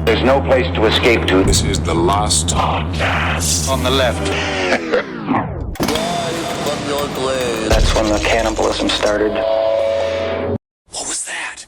There's no place to escape to. This is the last podcast. On the left. That's when the cannibalism started. What was that?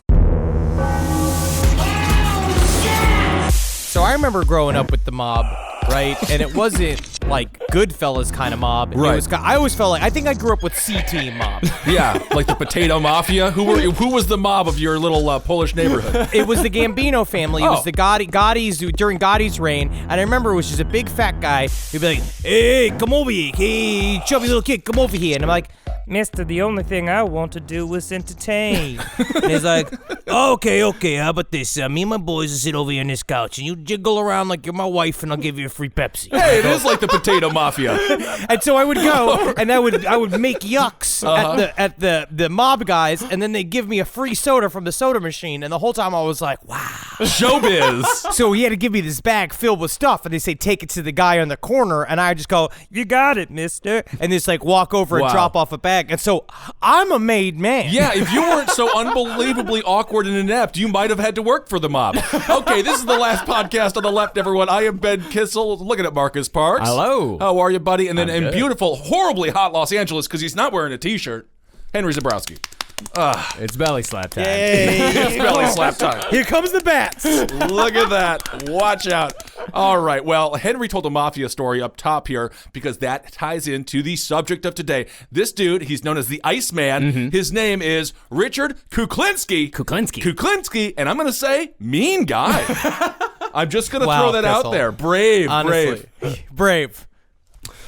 So I remember growing up with the mob, right? And it wasn't like Goodfellas kind of mob. Right. It was, I always felt like, I think I grew up with C-Team mob. Yeah, like the Potato Mafia. Who was the mob of your little Polish neighborhood? It was the Gambino family. It was the Gotti's during Gotti's reign. And I remember it was just a big fat guy. He'd be like, hey, come over here. Hey, chubby little kid, come over here. And I'm like, mister, the only thing I want to do is entertain. And he's like, okay, how about this? Me and my boys will sit over here on this couch, and you jiggle around like you're my wife, and I'll give you a free Pepsi. Hey, it is like the Potato Mafia. And so I would go, and I would make yucks at the mob guys, and then they'd give me a free soda from the soda machine, and the whole time I was like, wow. Showbiz. So he had to give me this bag filled with stuff, and they say, take it to the guy on the corner, and I just go, you got it, mister. And just like walk over and drop off a bag. And so I'm a made man. Yeah, if you weren't so unbelievably awkward and inept, you might have had to work for the mob. Okay, this is the last podcast on the left, everyone. I am Ben Kissel, looking at Marcus Parks. Hello. How are you, buddy? And then in good. beautiful, horribly hot Los Angeles, because he's not wearing a t-shirt, Henry Zabrowski. It's belly slap time. It's belly slap time. Here comes the bats. Look at that. Watch out. All right. Well, Henry told a mafia story up top here because that ties into the subject of today. This dude, he's known as the Iceman. Mm-hmm. His name is Richard Kuklinski. Kuklinski. And I'm going to say mean guy. I'm just going to throw that out there. Brave. Honestly. Brave.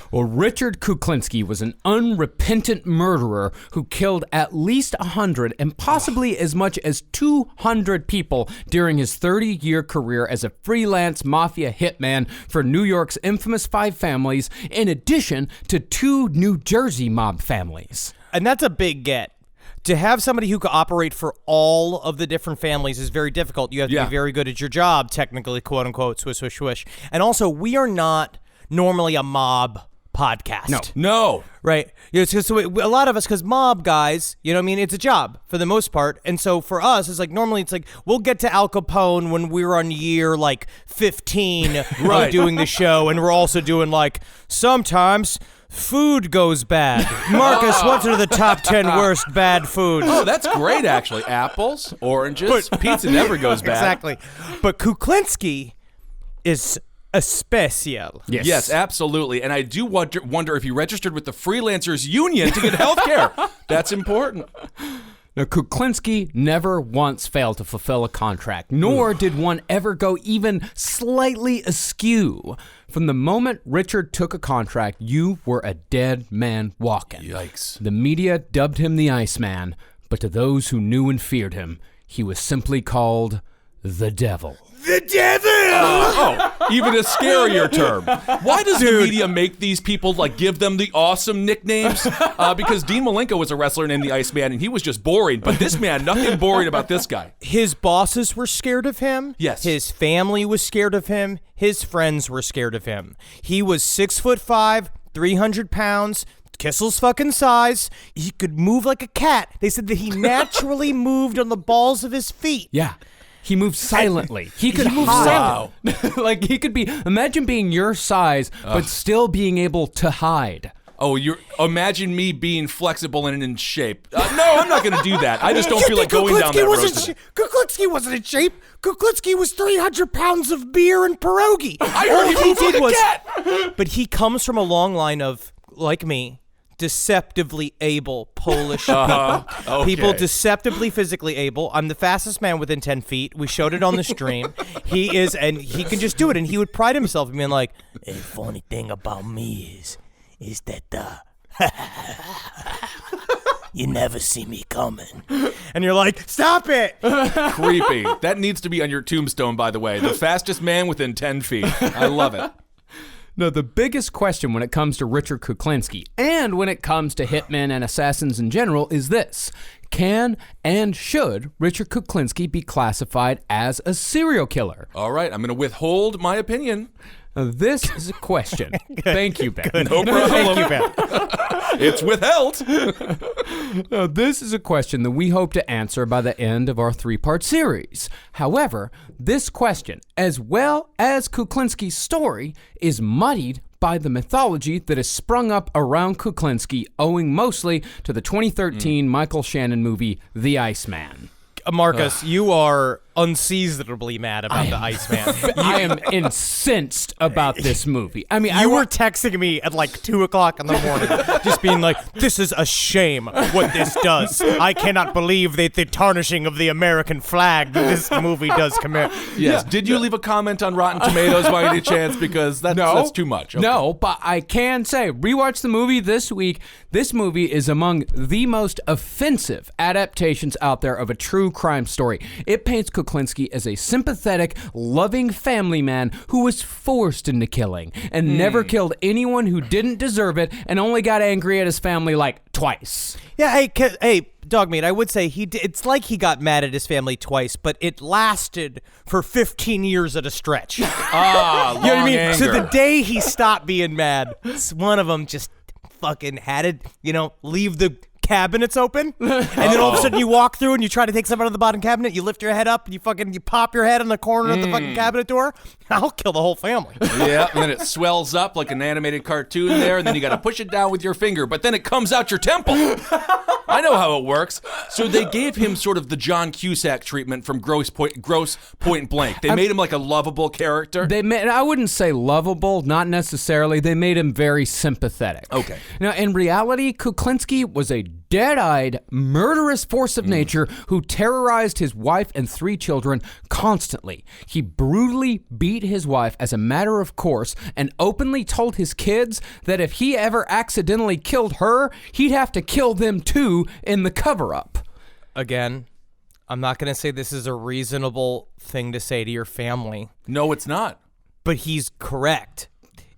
Well, Richard Kuklinski was an unrepentant murderer who killed at least 100 and possibly as much as 200 people during his 30-year career as a freelance mafia hitman for New York's infamous 5 families, in addition to 2 New Jersey mob families. And that's a big get. To have somebody who could operate for all of the different families is very difficult. You have to be very good at your job, technically, quote unquote, swish, swish, swish. And also, we are not normally a mob podcast. No. Right. So a lot of us, because mob guys, you know what I mean? It's a job for the most part. And so for us, it's like normally it's like we'll get to Al Capone when we're on year like 15 of doing the show. And we're also doing like sometimes food goes bad. Marcus, what are the top 10 worst bad foods? Oh, that's great, actually. Apples, oranges, pizza never goes bad. Exactly. But Kuklinski is especial. Yes, absolutely. And I do wonder if he registered with the Freelancers Union to get health care. That's important. Now, Kuklinski never once failed to fulfill a contract, nor did one ever go even slightly askew. From the moment Richard took a contract, you were a dead man walking. Yikes. The media dubbed him the Iceman, but to those who knew and feared him, he was simply called the Devil. The devil! Even a scarier term. Why does the media make these people, like, give them the awesome nicknames? Because Dean Malenko was a wrestler named the Iceman, and he was just boring. But this man, nothing boring about this guy. His bosses were scared of him. Yes. His family was scared of him. His friends were scared of him. He was 6'5", 300 pounds, Kissel's fucking size. He could move like a cat. They said that he naturally moved on the balls of his feet. Yeah. He moved silently. He could move Wow. like he could be, imagine being your size, but still being able to hide. Oh, imagine me being flexible and in shape. No, I'm not going to do that. I just don't feel like going down that road. Kuklinski wasn't in shape. Kuklinski was 300 pounds of beer and pierogi. I heard he moved like a cat. But he comes from a long line of, like me, deceptively able Polish people. Okay. People deceptively physically able. I'm the fastest man within 10 feet. We showed it on the stream. He is, and he can just do it. And he would pride himself in being like, the funny thing about me is that you never see me coming. And you're like, stop it. Creepy. That needs to be on your tombstone, by the way. The fastest man within 10 feet. I love it. No, the biggest question when it comes to Richard Kuklinski, and when it comes to hitmen and assassins in general, is this. Can and should Richard Kuklinski be classified as a serial killer? All right, I'm going to withhold my opinion. This is a question. Thank you, Ben. No problem. Thank you, Ben. It's withheld. Now, this is a question that we hope to answer by the end of our 3-part series. However, this question, as well as Kuklinski's story, is muddied by the mythology that has sprung up around Kuklinski, owing mostly to the 2013 Michael Shannon movie, The Iceman. Marcus, you are unseasonably mad about the Iceman. I am incensed about this movie. I mean, You were texting me at like 2 o'clock in the morning, just being like, this is a shame what this does. I cannot believe that the tarnishing of the American flag that this movie does commit. Yes. Did you leave a comment on Rotten Tomatoes by any chance? Because that's too much. Okay. No, but I can say, rewatch the movie this week. This movie is among the most offensive adaptations out there of a true crime story. It paints Kuklinski as a sympathetic, loving family man who was forced into killing and never killed anyone who didn't deserve it and only got angry at his family like twice. Yeah, hey, Dogmeat, I would say it's like he got mad at his family twice, but it lasted for 15 years at a stretch. Long You know what I mean? anger. So the day he stopped being mad, one of them just fucking had it, leave the cabinets open, and then all of a sudden you walk through and you try to take something out of the bottom cabinet, you lift your head up and you pop your head in the corner of the fucking cabinet door. I'll kill the whole family. Yeah, and then it swells up like an animated cartoon there, and then you got to push it down with your finger, but then it comes out your temple. I know how it works. So they gave him sort of the John Cusack treatment from Gross Point Blank. They made him like a lovable character. I wouldn't say lovable, not necessarily. They made him very sympathetic. Okay. Now, in reality, Kuklinski was a dead-eyed, murderous force of nature who terrorized his wife and 3 children constantly. He brutally beat his wife as a matter of course and openly told his kids that if he ever accidentally killed her, he'd have to kill them too in the cover-up. Again, I'm not going to say this is a reasonable thing to say to your family, No, it's not. but he's correct.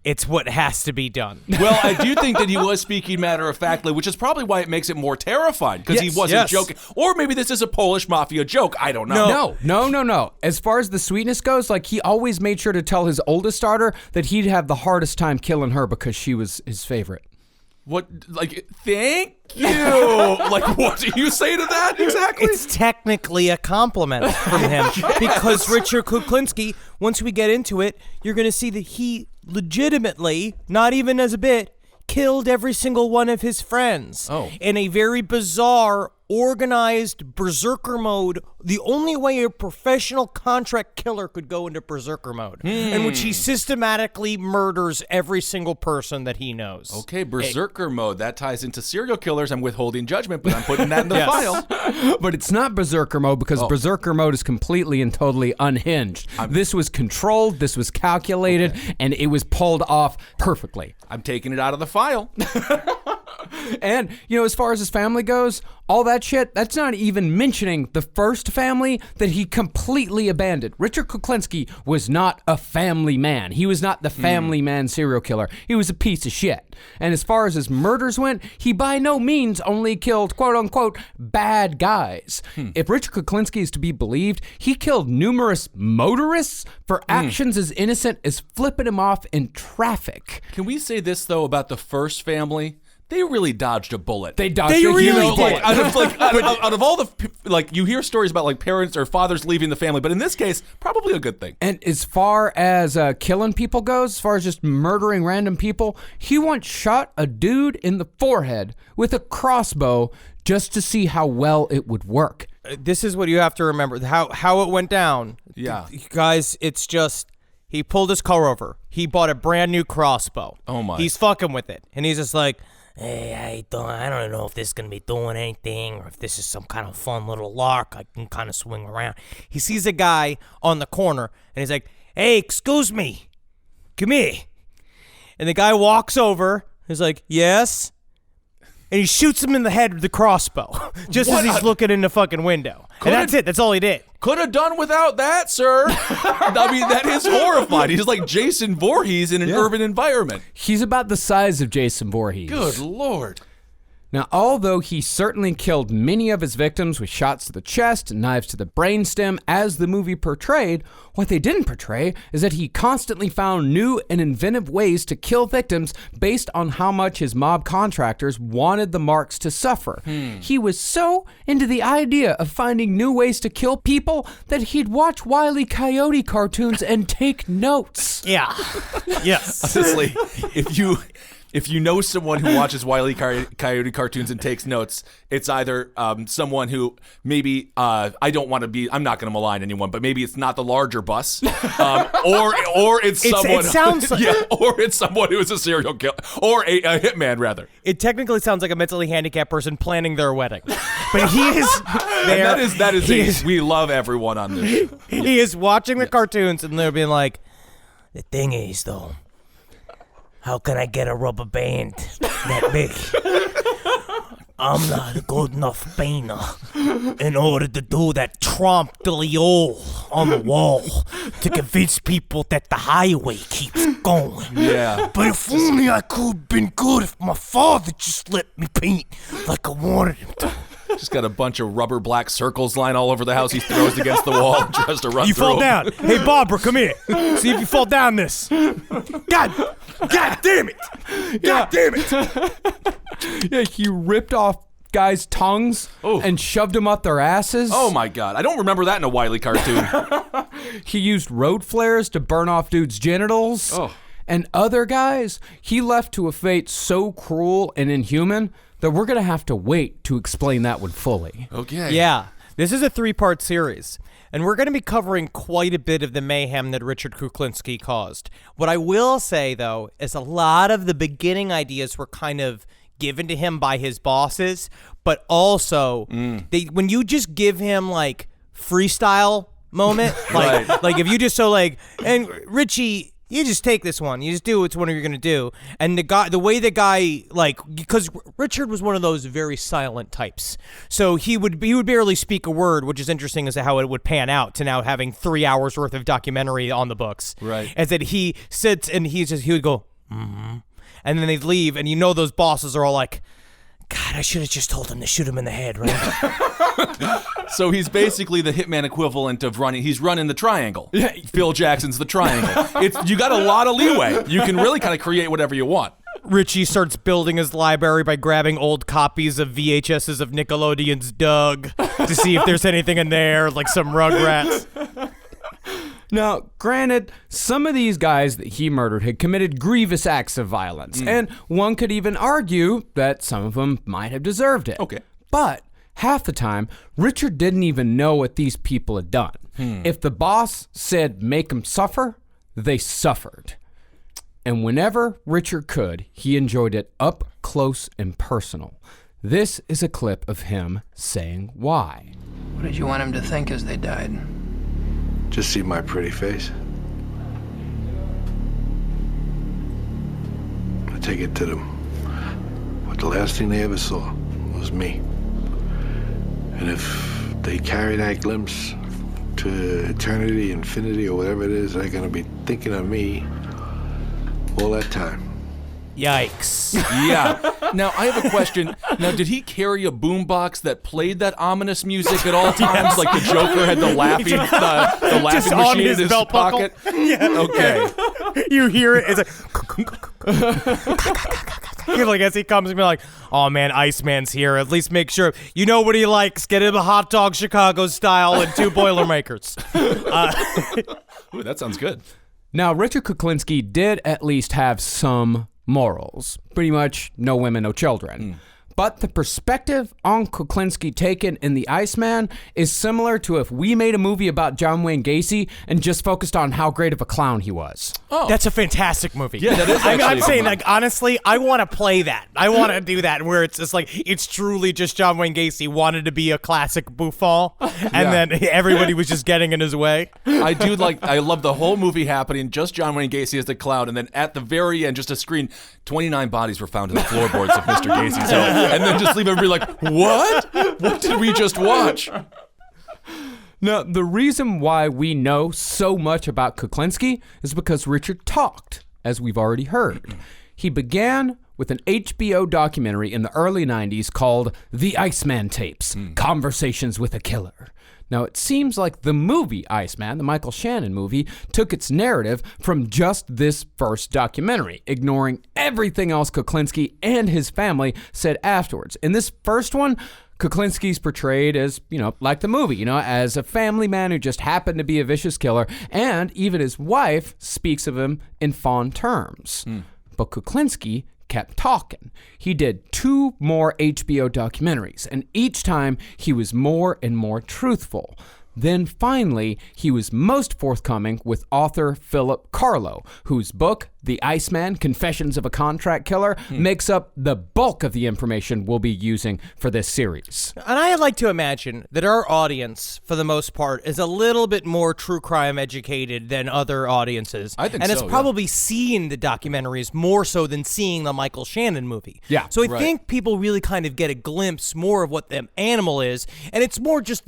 It's what has to be done. Well, I do think that he was speaking matter-of-factly, which is probably why it makes it more terrifying, because he wasn't joking. Or maybe this is a Polish mafia joke. I don't know. No. As far as the sweetness goes, like, he always made sure to tell his oldest daughter that he'd have the hardest time killing her because she was his favorite. What, like, thank you. Like, what do you say to that exactly? It's technically a compliment from him because Richard Kuklinski, once we get into it, you're going to see that he legitimately, not even as a bit, killed every single one of his friends in a very bizarre, organized berserker mode. The only way a professional contract killer could go into berserker mode, in which he systematically murders every single person that he knows. Okay, berserker mode. That ties into serial killers. I'm withholding judgment, but I'm putting that in the file. But it's not berserker mode because berserker mode is completely and totally unhinged. This was controlled, this was calculated, and it was pulled off perfectly. I'm taking it out of the file. And, as far as his family goes, all that shit, that's not even mentioning the first family that he completely abandoned. Richard Kuklinski was not a family man. He was not the family man serial killer. He was a piece of shit. And as far as his murders went, he by no means only killed, quote-unquote, bad guys. If Richard Kuklinski is to be believed, he killed numerous motorists for actions as innocent as flipping him off in traffic. Can we say this, though, about the first family? They really dodged a bullet. They dodged They a really huge did. bullet. Out of all the, you hear stories about like parents or fathers leaving the family, but in this case, probably a good thing. And as far as killing people goes, as far as just murdering random people, he once shot a dude in the forehead with a crossbow just to see how well it would work. This is what you have to remember, how it went down. Yeah. Guys, it's just, he pulled his car over. He bought a brand new crossbow. Oh, my. He's fucking with it. And he's just like, hey, I don't know if this is going to be doing anything or if this is some kind of fun little lark I can kind of swing around. He sees a guy on the corner, and he's like, hey, excuse me, come here. And the guy walks over. He's like, yes. And he shoots him in the head with the crossbow just as he's looking in the fucking window. And that's it. That's all he did. Could have done without that, sir. I mean, that is horrifying. He's like Jason Voorhees in an urban environment. He's about the size of Jason Voorhees. Good Lord. Now, although he certainly killed many of his victims with shots to the chest and knives to the brainstem, as the movie portrayed, what they didn't portray is that he constantly found new and inventive ways to kill victims based on how much his mob contractors wanted the marks to suffer. He was so into the idea of finding new ways to kill people that he'd watch Wile E. Coyote cartoons and take notes. Yeah. Yes. Honestly, if you know someone who watches Wile E. Coyote cartoons and takes notes, it's either someone who maybe I'm not going to malign anyone, but maybe it's not the larger bus, or it's someone. It sounds like, or it's someone who is a serial killer or a hitman rather. It technically sounds like a mentally handicapped person planning their wedding, but he is there. We love everyone on this. He is watching the cartoons and they're being like, the thing is though, how can I get a rubber band that big? I'm not a good enough painter in order to do that trompe l'oeil on the wall to convince people that the highway keeps going. Yeah. But if only I could have been good if my father just let me paint like I wanted him to. Just got a bunch of rubber black circles lying all over the house. He throws against the wall and tries to run You through fall them. down. Hey, Barbara, come here. See if you fall down this. God damn it. God damn it. Yeah, he ripped off guys' tongues and shoved them up their asses. Oh my God. I don't remember that in a Wile E. cartoon. He used road flares to burn off dudes' genitals. Oh. And other guys, he left to a fate so cruel and inhuman that we're going to have to wait to explain that one fully. Okay. Yeah, this is a 3-part series, and we're going to be covering quite a bit of the mayhem that Richard Kuklinski caused. What I will say, though, is a lot of the beginning ideas were kind of given to him by his bosses, but also when you just give him like freestyle moment, like if you just and Richie, you just take this one. You just do it's one you're gonna do. And the way the guy, because Richard was one of those very silent types, so he would barely speak a word, which is interesting as to how it would pan out to now having 3 hours worth of documentary on the books. Right. As that he sits and he would go, and then they'd leave, and those bosses are all like, God, I should have just told him to shoot him in the head, right? So he's basically the hitman equivalent of running. He's running the triangle. Phil Jackson's the triangle. You got a lot of leeway. You can really kind of create whatever you want. Richie starts building his library by grabbing old copies of VHSs of Nickelodeon's Doug to see if there's anything in there, like some Rugrats. Now, granted, some of these guys that he murdered had committed grievous acts of violence, and one could even argue that some of them might have deserved it. Okay. But half the time, Richard didn't even know what these people had done. If the boss said make them suffer, they suffered. And whenever Richard could, he enjoyed it up close and personal. This is a clip of him saying why. What did you want him to think as they died? Just see my pretty face. I take it to them. But the last thing they ever saw was me. And if they carry that glimpse to eternity, infinity, or whatever it is, they're gonna be thinking of me all that time. Yikes. Yeah. Now, I have a question. Now, did he carry a boombox that played that ominous music at all times? Like the Joker had the laughing Just on machine his in his belt buckle? pocket? Yeah. Okay. You hear it, it's like as he comes and be like, oh man, Iceman's here. At least make sure you know what he likes. Get him a hot dog Chicago style and 2 Boilermakers. Ooh, that sounds good. Now, Richard Kuklinski did at least have some morals. Pretty much no women, no children. But the perspective on Kuklinski taken in The Iceman is similar to if we made a movie about John Wayne Gacy and just focused on how great of a clown he was. Oh, that's a fantastic movie. Yeah, that is actually I'm a saying, good one. honestly, I want to play that. I want to do that where it's just it's truly just John Wayne Gacy wanted to be a classic bouffon, and then everybody was just getting in his way. I love the whole movie happening, just John Wayne Gacy as the clown, and then at the very end, just a screen, 29 bodies were found in the floorboards of Mr. Gacy's home. And then just leave everybody like, what? What did we just watch? Now, the reason why we know so much about Kuklinski is because Richard talked, as we've already heard. He began with an HBO documentary in the early 90s called The Iceman Tapes, Conversations with a Killer. Now, it seems like the movie Iceman, the Michael Shannon movie, took its narrative from just this first documentary, ignoring everything else Kuklinski and his family said afterwards. In this first one, Kuklinski's portrayed as, like the movie, as a family man who just happened to be a vicious killer, and even his wife speaks of him in fond terms. But Kuklinski kept talking. He did 2 more HBO documentaries, and each time he was more and more truthful. Then finally, he was most forthcoming with author Philip Carlo, whose book, The Iceman, Confessions of a Contract Killer, makes up the bulk of the information we'll be using for this series. And I like to imagine that our audience, for the most part, is a little bit more true crime educated than other audiences. I think and so, it's probably seen the documentaries more so than seeing the Michael Shannon movie. Yeah, so I think people really kind of get a glimpse more of what the animal is, and it's more just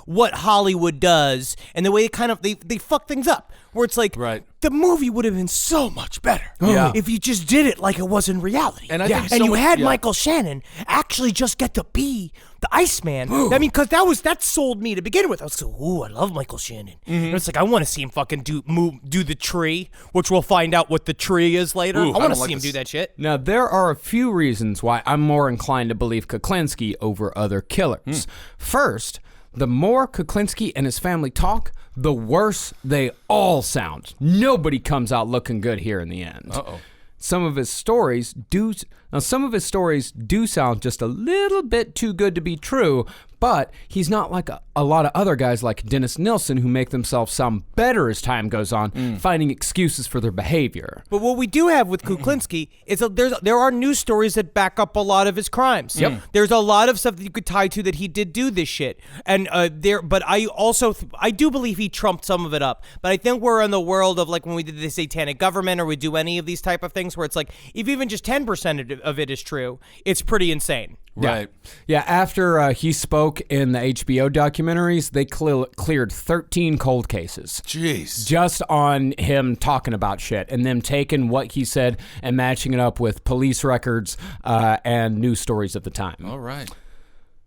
what Hollywood does and the way they fuck things up. Where it's like, the movie would have been so much better if you just did it like it was in reality. And I think you had Michael Shannon actually just get to be the Iceman. I mean, because that sold me to begin with. I was like, ooh, I love Michael Shannon. And it's like, I want to see him fucking do the tree, which we'll find out what the tree is later. I want to see him do that shit. Now, there are a few reasons why I'm more inclined to believe Kuklinski over other killers. First, the more Kuklinski and his family talk, the worse they all sound. Nobody comes out looking good here in the end. Some of his stories do sound just a little bit too good to be true, but he's not like a lot of other guys like Dennis Nilsen who make themselves sound better as time goes on, finding excuses for their behavior. But what we do have with Kuklinski is there are news stories that back up a lot of his crimes. There's a lot of stuff that you could tie to that he did do this shit. And but I also I do believe he trumped some of it up. But I think we're in the world of like when we did the satanic government or we do any of these type of things where it's like if even just 10% of it is true, it's pretty insane. Yeah, after he spoke in the HBO documentaries, they cleared 13 cold cases. Jeez. Just on him talking about shit and them taking what he said and matching it up with police records and news stories of the time. All right.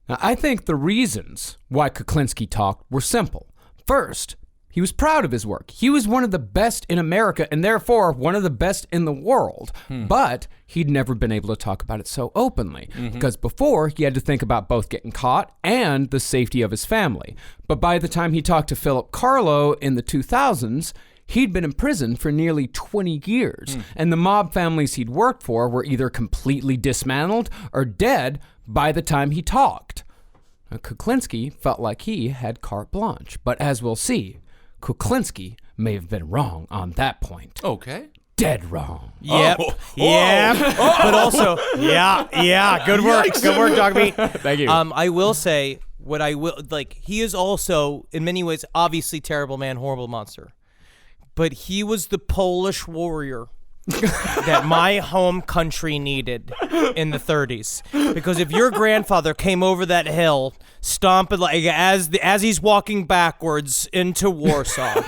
Now, I think the reasons why Kuklinski talked were simple. First, he was proud of his work. He was one of the best in America and therefore one of the best in the world. But he'd never been able to talk about it so openly because before he had to think about both getting caught and the safety of his family. But by the time he talked to Philip Carlo in the 2000s, he'd been in prison for nearly 20 years. And the mob families he'd worked for were either completely dismantled or dead by the time he talked. Now, Kuklinski felt like he had carte blanche. But as we'll see, Kuklinski may have been wrong on that point. Okay. Dead wrong. Yep. But also, good work. Good work, Dog Meat. Thank you. I will say he is also in many ways obviously terrible man, horrible monster. But he was the Polish warrior that my home country needed in the 30s. Because if your grandfather came over that hill, stomping like as he's walking backwards into Warsaw,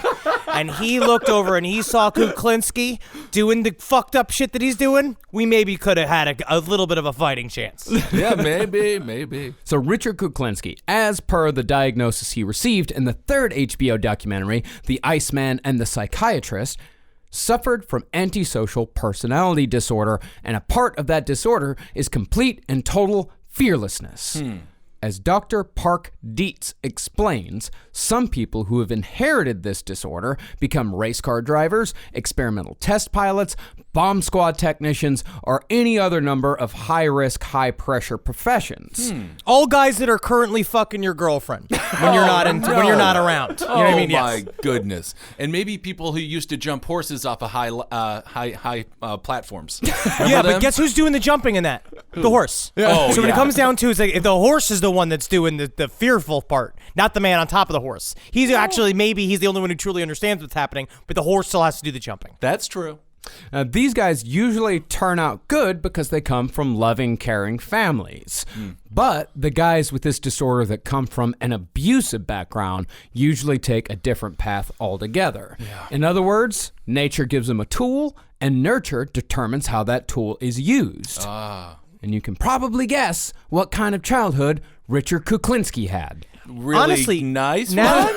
and he looked over and he saw Kuklinski doing the fucked up shit that he's doing, we maybe could have had a little bit of a fighting chance. Yeah, maybe. So Richard Kuklinski, as per the diagnosis he received in the third HBO documentary, The Iceman and the Psychiatrist, suffered from antisocial personality disorder, and a part of that disorder is complete and total fearlessness. As Dr. Park Dietz explains, some people who have inherited this disorder become race car drivers, experimental test pilots, bomb squad technicians, or any other number of high-risk, high-pressure professions. All guys that are currently fucking your girlfriend when you're not when you're not around. You know what I mean? My Yes. goodness. And maybe people who used to jump horses off of high platforms. Yeah, but guess who's doing the jumping in that? The horse. Oh, So when it yeah. comes down to it's like if the horse is the one that's doing the fearful part, not the man on top of the horse. He's actually maybe he's the only one who truly understands what's happening, but the horse still has to do the jumping. That's true. These guys usually turn out good because they come from loving, caring families. But the guys with this disorder that come from an abusive background usually take a different path altogether. In other words, nature gives them a tool, and nurture determines how that tool is used. And you can probably guess what kind of childhood Richard Kuklinski had. Really Honestly, nice. No,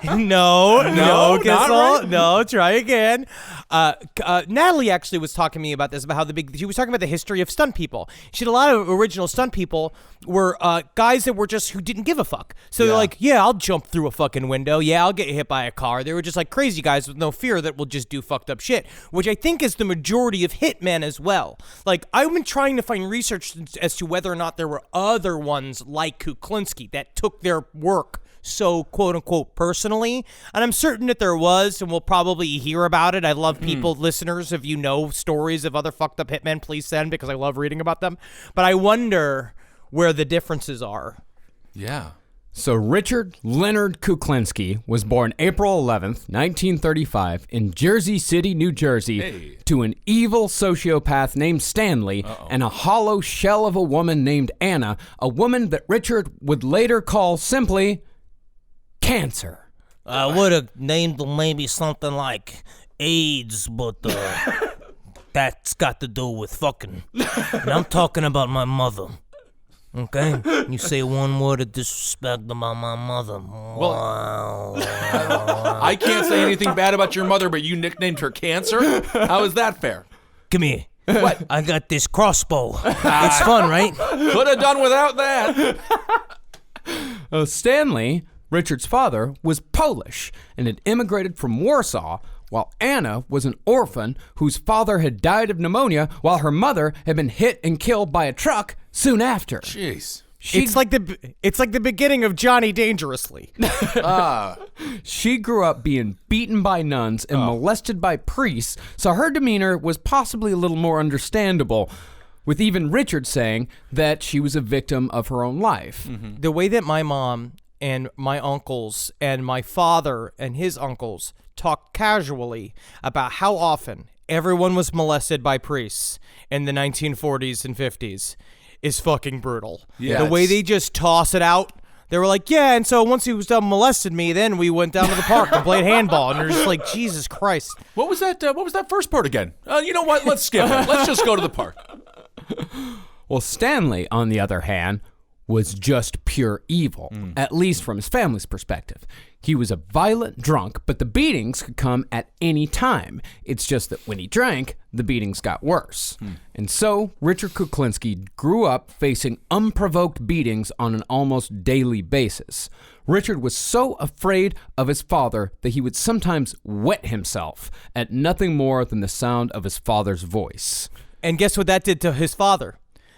not right. No, try again. Natalie actually was talking to me about this, about how she was talking about the history of stunt people. She had a lot of original stunt people were guys that were just, who didn't give a fuck. So they're like, yeah, I'll jump through a fucking window. Yeah, I'll get hit by a car. They were just like crazy guys with no fear that will just do fucked up shit, which I think is the majority of hitmen as well. Like, I've been trying to find research as to whether or not there were other ones like Kuklinski that took their work so quote unquote personally, and I'm certain that there was, and we'll probably hear about it. I love people, listeners, if you know stories of other fucked up hitmen, please send, because I love reading about them. But I wonder where the differences are. Yeah. So Richard Leonard Kuklinski was born April 11th, 1935 in Jersey City, New Jersey, to an evil sociopath named Stanley and a hollow shell of a woman named Anna, a woman that Richard would later call simply Cancer. I would have named them maybe something like AIDS, but that's got to do with fucking. And I'm talking about my mother. Okay? You say one word of disrespect about my mother. Wow. I can't say anything bad about your mother, but you nicknamed her Cancer? How is that fair? Come here. What? I got this crossbow. It's fun, right? Could have done without that. Stanley, Richard's father, was Polish and had immigrated from Warsaw, while Anna was an orphan whose father had died of pneumonia while her mother had been hit and killed by a truck soon after. Jeez. It's like the beginning of Johnny Dangerously. She grew up being beaten by nuns and molested by priests, so her demeanor was possibly a little more understandable, with even Richard saying that she was a victim of her own life. The way that my mom and my uncles and my father and his uncles talked casually about how often everyone was molested by priests in the 1940s and 50s is fucking brutal. Yeah, the way they just toss it out. They were like, yeah, and so once he was done molested me, then we went down to the park and played handball. And they're just like, Jesus Christ. What was that? What was that first part again? You know what? Let's skip it. Let's just go to the park. Well, Stanley, on the other hand, was just pure evil, at least from his family's perspective. He was a violent drunk, but the beatings could come at any time. It's just that when he drank, the beatings got worse. And so, Richard Kuklinski grew up facing unprovoked beatings on an almost daily basis. Richard was so afraid of his father that he would sometimes wet himself at nothing more than the sound of his father's voice. And guess what that did to his father?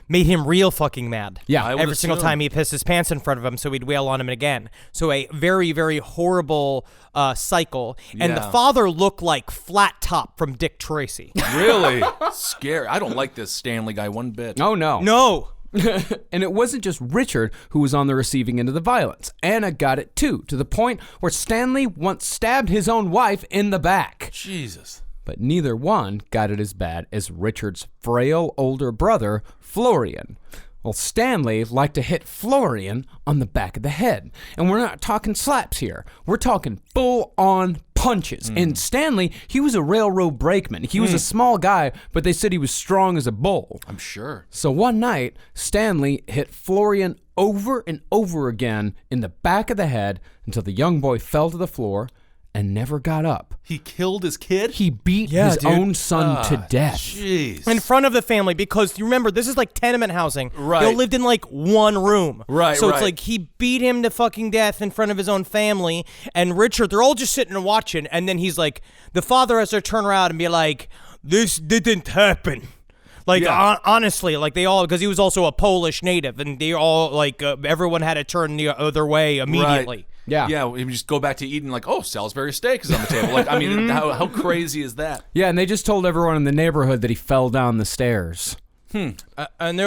Made him real fucking mad. Yeah, I would Every single assume. time he pissed his pants in front of him, so he'd wail on him again. So a very, very horrible cycle. And the Yeah. father looked like Flat Top from Dick Tracy. Really? Scary. I don't like this Stanley guy one bit. Oh, no. No. And it wasn't just Richard who was on the receiving end of the violence. Anna got it too, to the point where Stanley once stabbed his own wife in the back. Jesus. But neither one got it as bad as Richard's frail older brother, Florian. Well, Stanley liked to hit Florian on the back of the head. And we're not talking slaps here. We're talking full-on punches. And Stanley, he was a railroad brakeman. He was a small guy, but they said he was strong as a bull. I'm sure. So one night, Stanley hit Florian over and over again in the back of the head until the young boy fell to the floor and never got up. He killed his kid? He beat Yeah, his dude. own son to death. Jeez. In front of the family, because you remember, this is like tenement housing. Right. They all lived in like one room. Right, So it's right. like he beat him to fucking death in front of his own family. And Richard, they're all just sitting and watching. And then he's like, the father has to turn around and be like, this didn't happen. Like, Yeah. honestly, like they all, because he was also a Polish native. And they all, like, everyone had to turn the other way immediately. Right. Yeah. Yeah, we just go back to eating like, oh, Salisbury steak is on the table. Like, I mean, how crazy is that? Yeah, and they just told everyone in the neighborhood that he fell down the stairs. And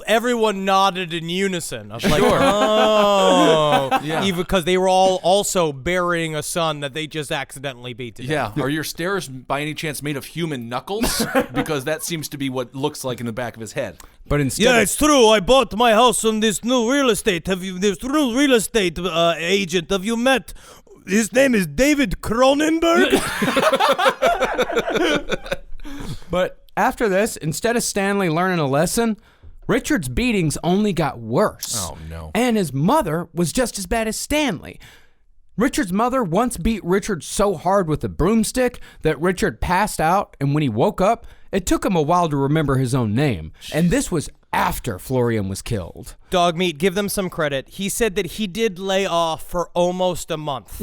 everyone nodded in unison. I was like, oh. Yeah. Even because they were all also burying a son that they just accidentally beat to death. Yeah. Are your stairs by any chance made of human knuckles? Because that seems to be what looks like in the back of his head. But instead, Yeah, it's true. I bought my house from this new real estate. This new real estate agent? Have you met? His name is David Cronenberg. But after this, instead of Stanley learning a lesson, Richard's beatings only got worse. Oh, no. And his mother was just as bad as Stanley. Richard's mother once beat Richard so hard with a broomstick that Richard passed out, and when he woke up, it took him a while to remember his own name. And this was after Florian was killed. Dog meat, give them some credit. He said that he did lay off for almost a month.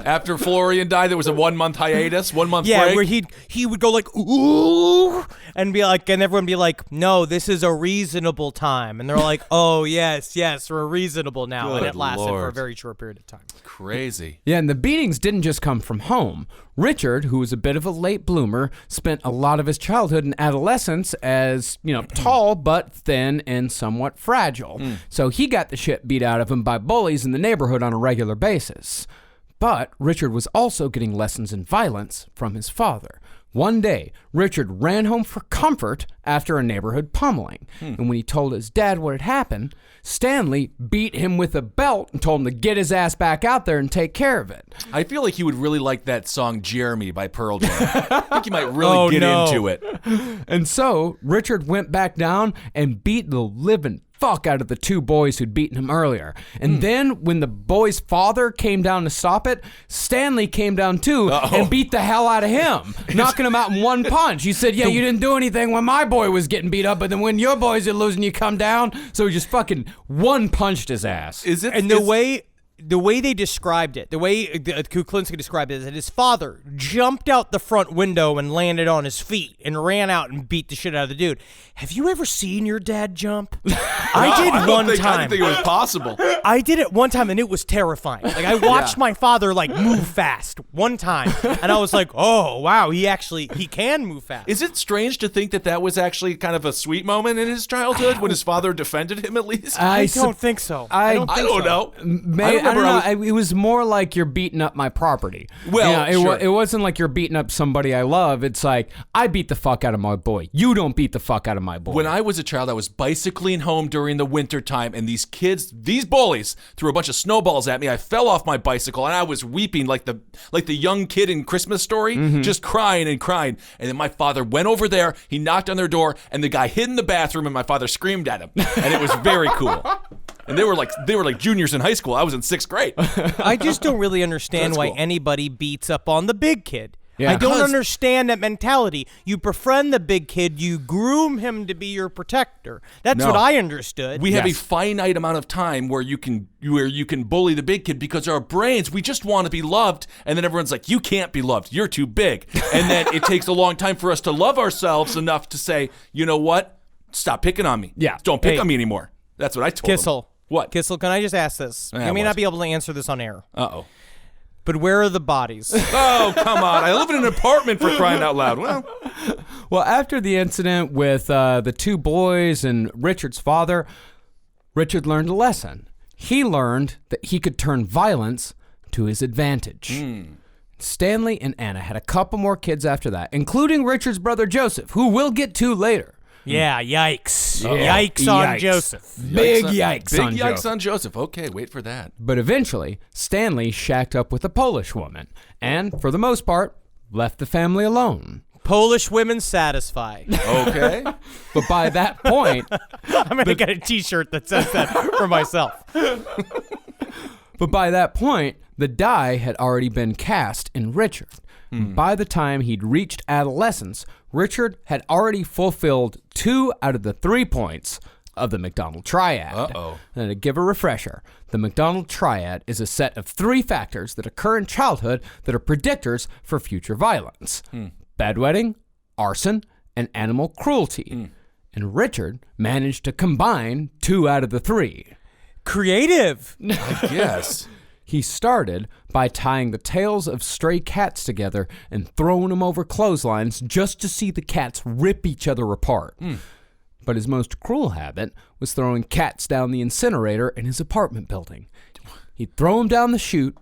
After Florian died, there was a 1 month hiatus, 1 month break. Yeah, where he would go like, ooh, and be like, and everyone be like, no, this is a reasonable time. And they're like, oh, yes, we're reasonable now. Good and it lasted for a Lord. very short period of time. Crazy. Yeah, and the beatings didn't just come from home. Richard, who was a bit of a late bloomer, spent a lot of his childhood and adolescence as, tall but thin and somewhat fragile. So he got the shit beat out of him by bullies in the neighborhood on a regular basis. But Richard was also getting lessons in violence from his father. One day, Richard ran home for comfort after a neighborhood pummeling. And when he told his dad what had happened, Stanley beat him with a belt and told him to get his ass back out there and take care of it. I feel like he would really like that song Jeremy by Pearl Jam. I think he might really get into it. And so, Richard went back down and beat the living fuck out of the two boys who'd beaten him earlier. And then, when the boy's father came down to stop it, Stanley came down too and beat the hell out of him, knocking him out in one punch. He said, yeah, you didn't do anything when my boy was getting beat up, but then when your boys are losing, you come down. So he just fucking one punched his ass. The way they described it, the way Kuklinski described it, is that his father jumped out the front window and landed on his feet and ran out and beat the shit out of the dude. Have you ever seen your dad jump? I did one time. I didn't think it was possible. I did it one time and it was terrifying. Like I watched my father move fast one time and I was like, oh wow, he can move fast. Is it strange to think that that was actually kind of a sweet moment in his childhood when his father defended him at least? I don't think so. I don't know. I don't know. It was more like you're beating up my property. Well, sure. It wasn't like you're beating up somebody I love. It's like, I beat the fuck out of my boy. You don't beat the fuck out of my boy. When I was a child, I was bicycling home during the winter time, and these bullies threw a bunch of snowballs at me. I fell off my bicycle, and I was weeping like the young kid in Christmas Story, just crying and crying. And then my father went over there, he knocked on their door, and the guy hid in the bathroom, and my father screamed at him. And it was very cool. And they were like juniors in high school. I was in 6th grade. I just don't really understand That's why cool. anybody beats up on the big kid. Yeah. I don't Because- understand that mentality. You befriend the big kid, you groom him to be your protector. That's No. what I understood. We have a finite amount of time where you can bully the big kid because our brains, we just want to be loved, and then everyone's like, you can't be loved, you're too big. And then it takes a long time for us to love ourselves enough to say, you know what? Stop picking on me. Yeah. Don't pick Hey. on me anymore. That's what I told him. Kissel. What? Kissel, can I just ask this? Yeah, I may what? not be able to answer this on air. Uh-oh. But where are the bodies? Oh, come on. I live in an apartment, for crying out loud. Well, after the incident with the two boys and Richard's father, Richard learned a lesson. He learned that he could turn violence to his advantage. Stanley and Anna had a couple more kids after that, including Richard's brother Joseph, who we'll get to later. Yeah, yikes. Yeah. Yikes on Yikes. Joseph. Big yikes Big on yikes Joseph. on Joseph. Okay, wait for that. But eventually, Stanley shacked up with a Polish woman, and for the most part, left the family alone. Polish women satisfy. Okay. But by that point, I'm going to get a t-shirt that says that for myself. the die had already been cast in Richard. By the time he'd reached adolescence, Richard had already fulfilled 2 out of the 3 points of the McDonald Triad. Uh-oh. And to give a refresher, the McDonald Triad is a set of 3 factors that occur in childhood that are predictors for future violence. Bedwetting, arson, and animal cruelty. And Richard managed to combine 2 out of the 3. Creative. I guess. He started by tying the tails of stray cats together and throwing them over clotheslines just to see the cats rip each other apart. But his most cruel habit was throwing cats down the incinerator in his apartment building. He'd throw them down the chute,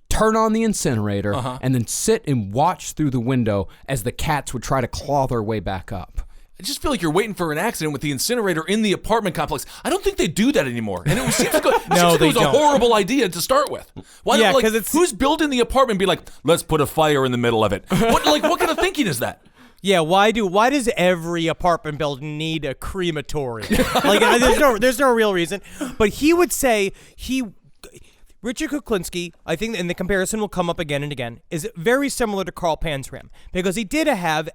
turn on the incinerator, and then sit and watch through the window as the cats would try to claw their way back up. I just feel like you're waiting for an accident with the incinerator in the apartment complex. I don't think they do that anymore. And it seems like, it was a horrible idea to start with. Why Yeah, not, 'cause it's- who's building the apartment and be like, let's put a fire in the middle of it? What kind of thinking is that? Yeah, why does every apartment building need a crematorium? Like, there's no real reason. But he would say Richard Kuklinski, I think, and the comparison will come up again and again, is very similar to Carl Panzram because he did have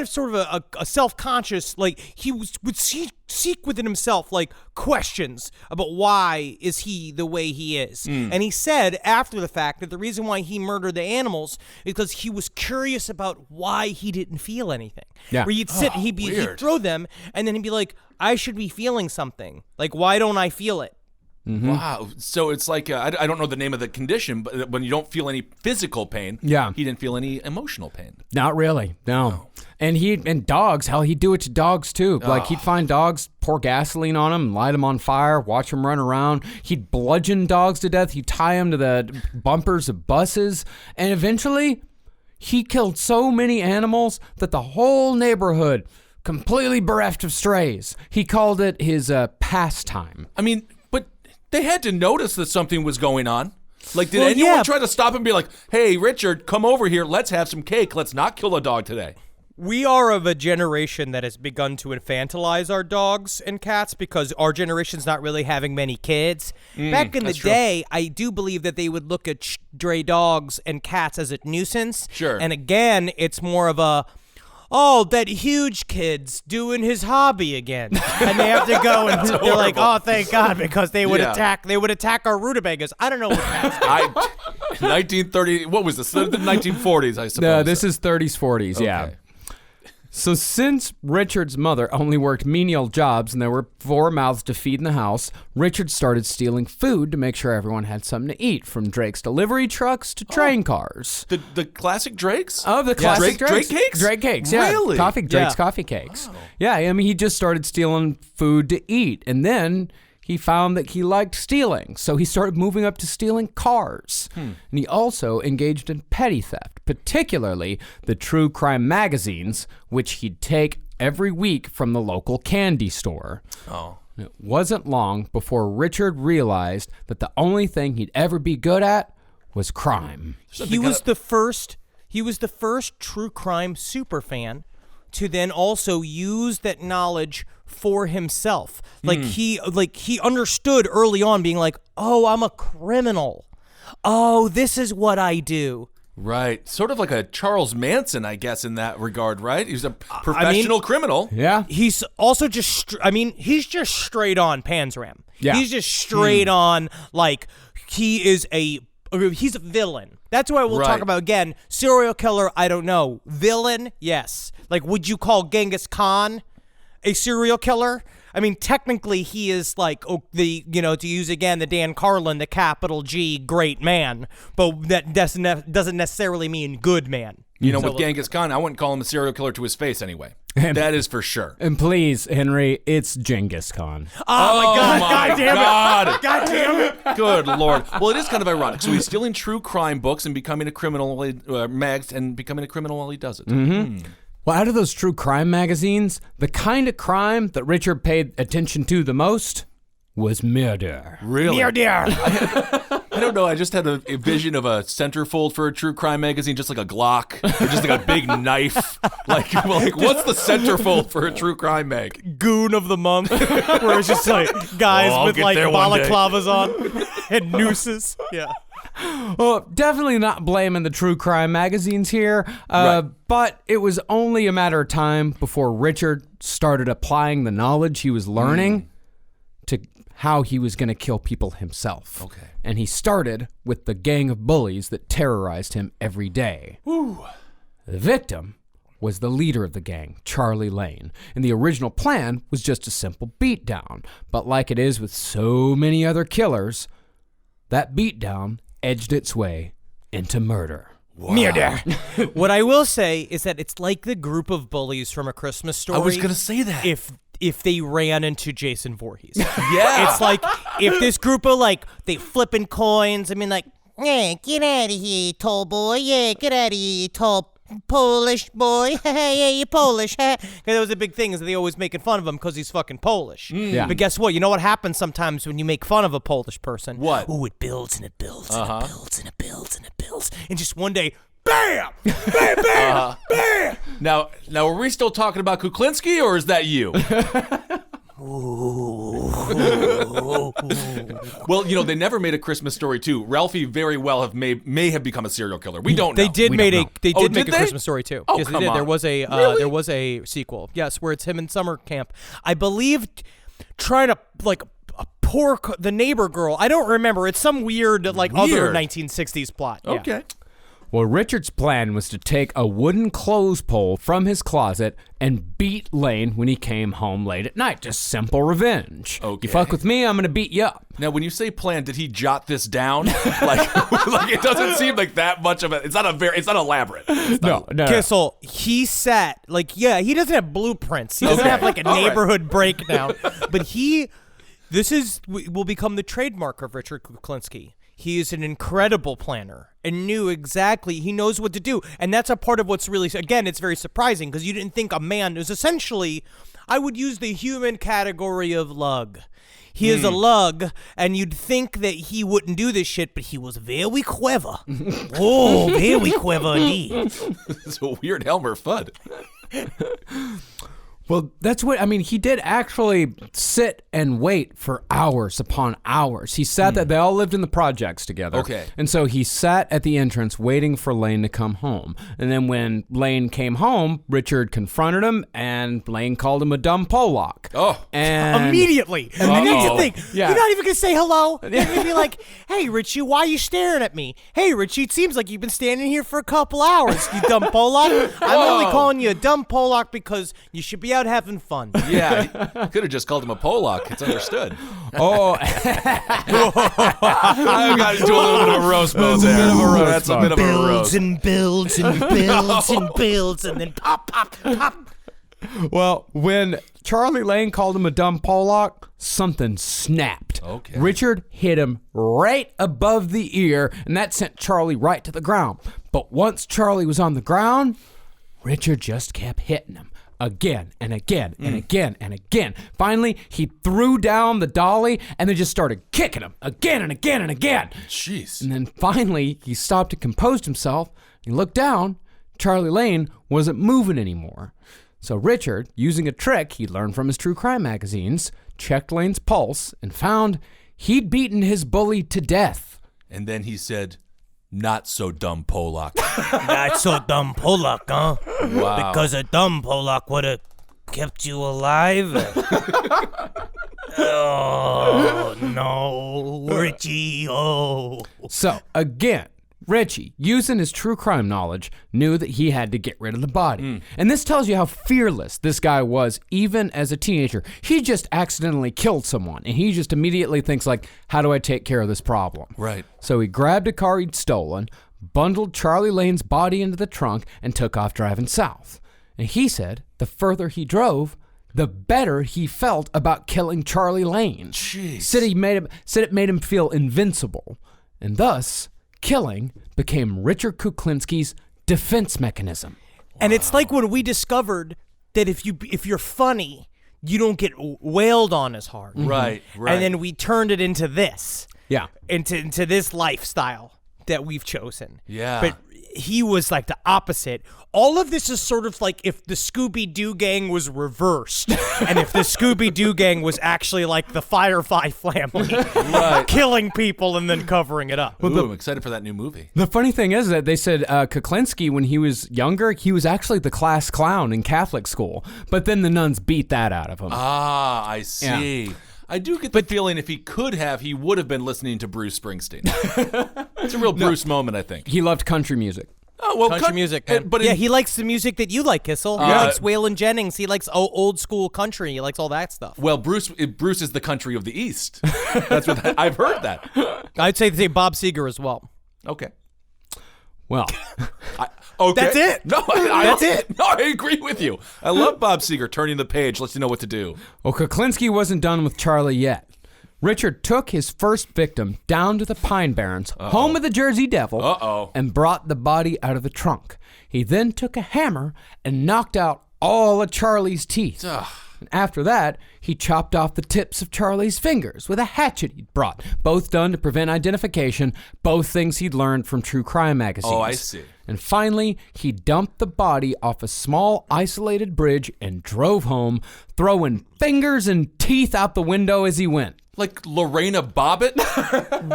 sort of a self-conscious, like he would seek within himself like questions about why is he the way he is. And he said after the fact that the reason why he murdered the animals is because he was curious about why he didn't feel anything. Yeah. Where you'd sit, he'd throw them, and then he'd be like, I should be feeling something. Like, why don't I feel it? Wow. So it's like, I don't know the name of the condition, but when you don't feel any physical pain, he didn't feel any emotional pain. Not really, no. And dogs, hell, he'd do it to dogs too. Like he'd find dogs, pour gasoline on them, light them on fire, watch them run around. He'd bludgeon dogs to death. He'd tie them to the bumpers of buses. And eventually, he killed so many animals that the whole neighborhood, completely bereft of strays. He called it his pastime. I mean, but they had to notice that something was going on. Like, did anyone try to stop him and be like, hey, Richard, come over here. Let's have some cake. Let's not kill a dog today. We are of a generation that has begun to infantilize our dogs and cats because our generation's not really having many kids. Back in the day, I do believe that they would look at stray dogs and cats as a nuisance. Sure. And again, it's more of a, oh, that huge kid's doing his hobby again. And they have to go and they're like, oh, thank God, because they would attack our rutabagas. I don't know what that's 1930, what was this? The 1940s, I suppose. No, this is 30s, 40s, yeah. So since Richard's mother only worked menial jobs and there were 4 mouths to feed in the house, Richard started stealing food to make sure everyone had something to eat, from Drake's delivery trucks to train cars. The classic Drakes? Oh, the classic Drake cakes? Drake cakes, yeah. Really? Drake's coffee cakes. Wow. Yeah, I mean, he just started stealing food to eat, and then he found that he liked stealing, so he started moving up to stealing cars. And he also engaged in petty theft, particularly the true crime magazines, which he'd take every week from the local candy store. Oh. It wasn't long before Richard realized that the only thing he'd ever be good at was crime. He was the first true crime super fan to then also use that knowledge for himself. Like he understood early on, being like, oh, I'm a criminal. Oh, this is what I do. Right. Sort of like a Charles Manson, I guess, in that regard, right? He's a professional criminal. Yeah. He's also just, he's just straight on Panzram. Yeah. He's just straight on, like, he's a villain. That's what we'll talk about again. Serial killer, I don't know. Villain, yes. Like, would you call Genghis Khan a serial killer? I mean, technically, he is like to use again the Dan Carlin, the capital G, great man, but that doesn't necessarily mean good man. You know, with Genghis Khan, I wouldn't call him a serial killer to his face anyway. That is for sure. And please, Henry, it's Genghis Khan. Oh my God! God damn it! God damn it! Good Lord. Well, it is kind of ironic. So he's stealing true crime books and becoming a criminal, mags, and becoming a criminal while he does it. Well, out of those true crime magazines, the kind of crime that Richard paid attention to the most was murder. Really? Murder. I don't know. I just had a vision of a centerfold for a true crime magazine, just like a Glock, or just like a big knife. Like, what's the centerfold for a true crime mag? Goon of the month, where it's just like guys I'll with get like there one day. balaclavas on and nooses. Yeah. Well, definitely not blaming the true crime magazines here, but it was only a matter of time before Richard started applying the knowledge he was learning to how he was going to kill people himself. Okay. And he started with the gang of bullies that terrorized him every day. Ooh. The victim was the leader of the gang, Charlie Lane, and the original plan was just a simple beatdown. But like it is with so many other killers, that beatdown edged its way into murder. Murder. What I will say is that it's like the group of bullies from A Christmas Story. I was going to say that. If they ran into Jason Voorhees. Yeah. It's like if this group of they flipping coins. I mean, yeah, get out of here, tall boy. Yeah, get out of here, tall Polish boy. Yeah, you're Polish. Because that was a big thing is they always making fun of him because he's fucking Polish. Yeah. But guess what? You know what happens sometimes when you make fun of a Polish person? What? Ooh, it builds and it builds and it builds and it builds and it builds. And just one day, bam! Bam, bam, bam! Now, are we still talking about Kuklinski, or is that you? Well, they never made A Christmas Story 2. Ralphie very well may have become a serial killer. We don't know. They did make a they? Christmas Story too. Oh, yes, they come did. on. There was a Really? there was a sequel. Yes, where it's him in summer camp. I believe trying to the neighbor girl. I don't remember. It's some weird other 1960s plot. Yeah. Okay. Well, Richard's plan was to take a wooden clothes pole from his closet and beat Lane when he came home late at night. Just simple revenge. Okay. You fuck with me, I'm going to beat you up. Now, when you say plan, did he jot this down? like it doesn't seem like that much of it. It's not elaborate. No. Kissel, he sat he doesn't have blueprints. He doesn't have a neighborhood breakdown. But will become the trademark of Richard Kuklinski. He is an incredible planner and he knows what to do. And that's a part of what's really, again, it's very surprising because you didn't think a man is essentially, I would use the human category of lug. He is a lug, and you'd think that he wouldn't do this shit, but he was very clever. Oh, very clever indeed. It's a weird Elmer Fudd. Well, that's what, he did actually sit and wait for hours upon hours. He sat there, they all lived in the projects together. Okay. And so he sat at the entrance waiting for Lane to come home. And then when Lane came home, Richard confronted him, and Lane called him a dumb Pollock. Oh. And Immediately. And then you think, Yeah. you're not even going to say hello. You're going to be like, hey, Richie, why are you staring at me? Hey, Richie, it seems like you've been standing here for a couple hours, you dumb Pollock. I'm only calling you a dumb Pollock because you should be out having fun. Yeah, could have just called him a Pollock. It's understood. Oh. I got into a little bit of a roast mode there. That's a bit of a roast. And builds and builds and builds and then pop, pop, pop. Well, when Charlie Lane called him a dumb Pollock, something snapped. Okay. Richard hit him right above the ear, and that sent Charlie right to the ground. But once Charlie was on the ground, Richard just kept hitting him. Again and again and again and again. Finally, he threw down the dolly and then just started kicking him again and again and again. Jeez. And then finally, he stopped and composed himself. He looked down. Charlie Lane wasn't moving anymore. So Richard, using a trick he learned from his true crime magazines, checked Lane's pulse and found he'd beaten his bully to death. And then he said, "Not so dumb, Pollock." Not so dumb Pollock, huh? Wow. Because a dumb Pollock would have kept you alive. Oh, no, Richie, oh. So, again, Richie, using his true crime knowledge, knew that he had to get rid of the body. And this tells you how fearless this guy was, even as a teenager. He just accidentally killed someone, and he just immediately thinks, how do I take care of this problem? Right. So he grabbed a car he'd stolen, bundled Charlie Lane's body into the trunk, and took off driving south. And he said the further he drove, the better he felt about killing Charlie Lane. Jeez. Said it made him feel invincible. And thus, killing became Richard Kuklinski's defense mechanism. And it's like when we discovered that if you're funny, you don't get wailed on as hard. Right. And then we turned it into this. Yeah. Into this lifestyle that we've chosen. Yeah. But he was like the opposite. All of this is sort of like if the Scooby-Doo gang was reversed and if the Scooby-Doo gang was actually like the Firefly family, Right. killing people and then covering it up. Ooh, I'm excited for that new movie. The funny thing is that they said Kuklinski, when he was younger, he was actually the class clown in Catholic school. But then the nuns beat that out of him. Ah, I see. Yeah. I do get the feeling if he could have, he would have been listening to Bruce Springsteen. It's a real Bruce moment, I think. He loved country music. Oh, well, country music, man. But yeah, he likes the music that you like, Kissel. He likes Waylon Jennings. He likes old school country. He likes all that stuff. Well, Bruce is the country of the East. That's what I've heard that. I'd say Bob Seger as well. Okay. Well, okay. That's it. No, That's it. No, I agree with you. I love Bob Seger turning the page, lets you know what to do. well, Kuklinski wasn't done with Charlie yet. Richard took his first victim down to the Pine Barrens, home of the Jersey Devil, and brought the body out of the trunk. He then took a hammer and knocked out all of Charlie's teeth. And after that, he chopped off the tips of Charlie's fingers with a hatchet he'd brought, both done to prevent identification, both things he'd learned from true crime magazines. Oh, I see. And finally, he dumped the body off a small, isolated bridge and drove home, throwing fingers and teeth out the window as he went. Like Lorena Bobbitt?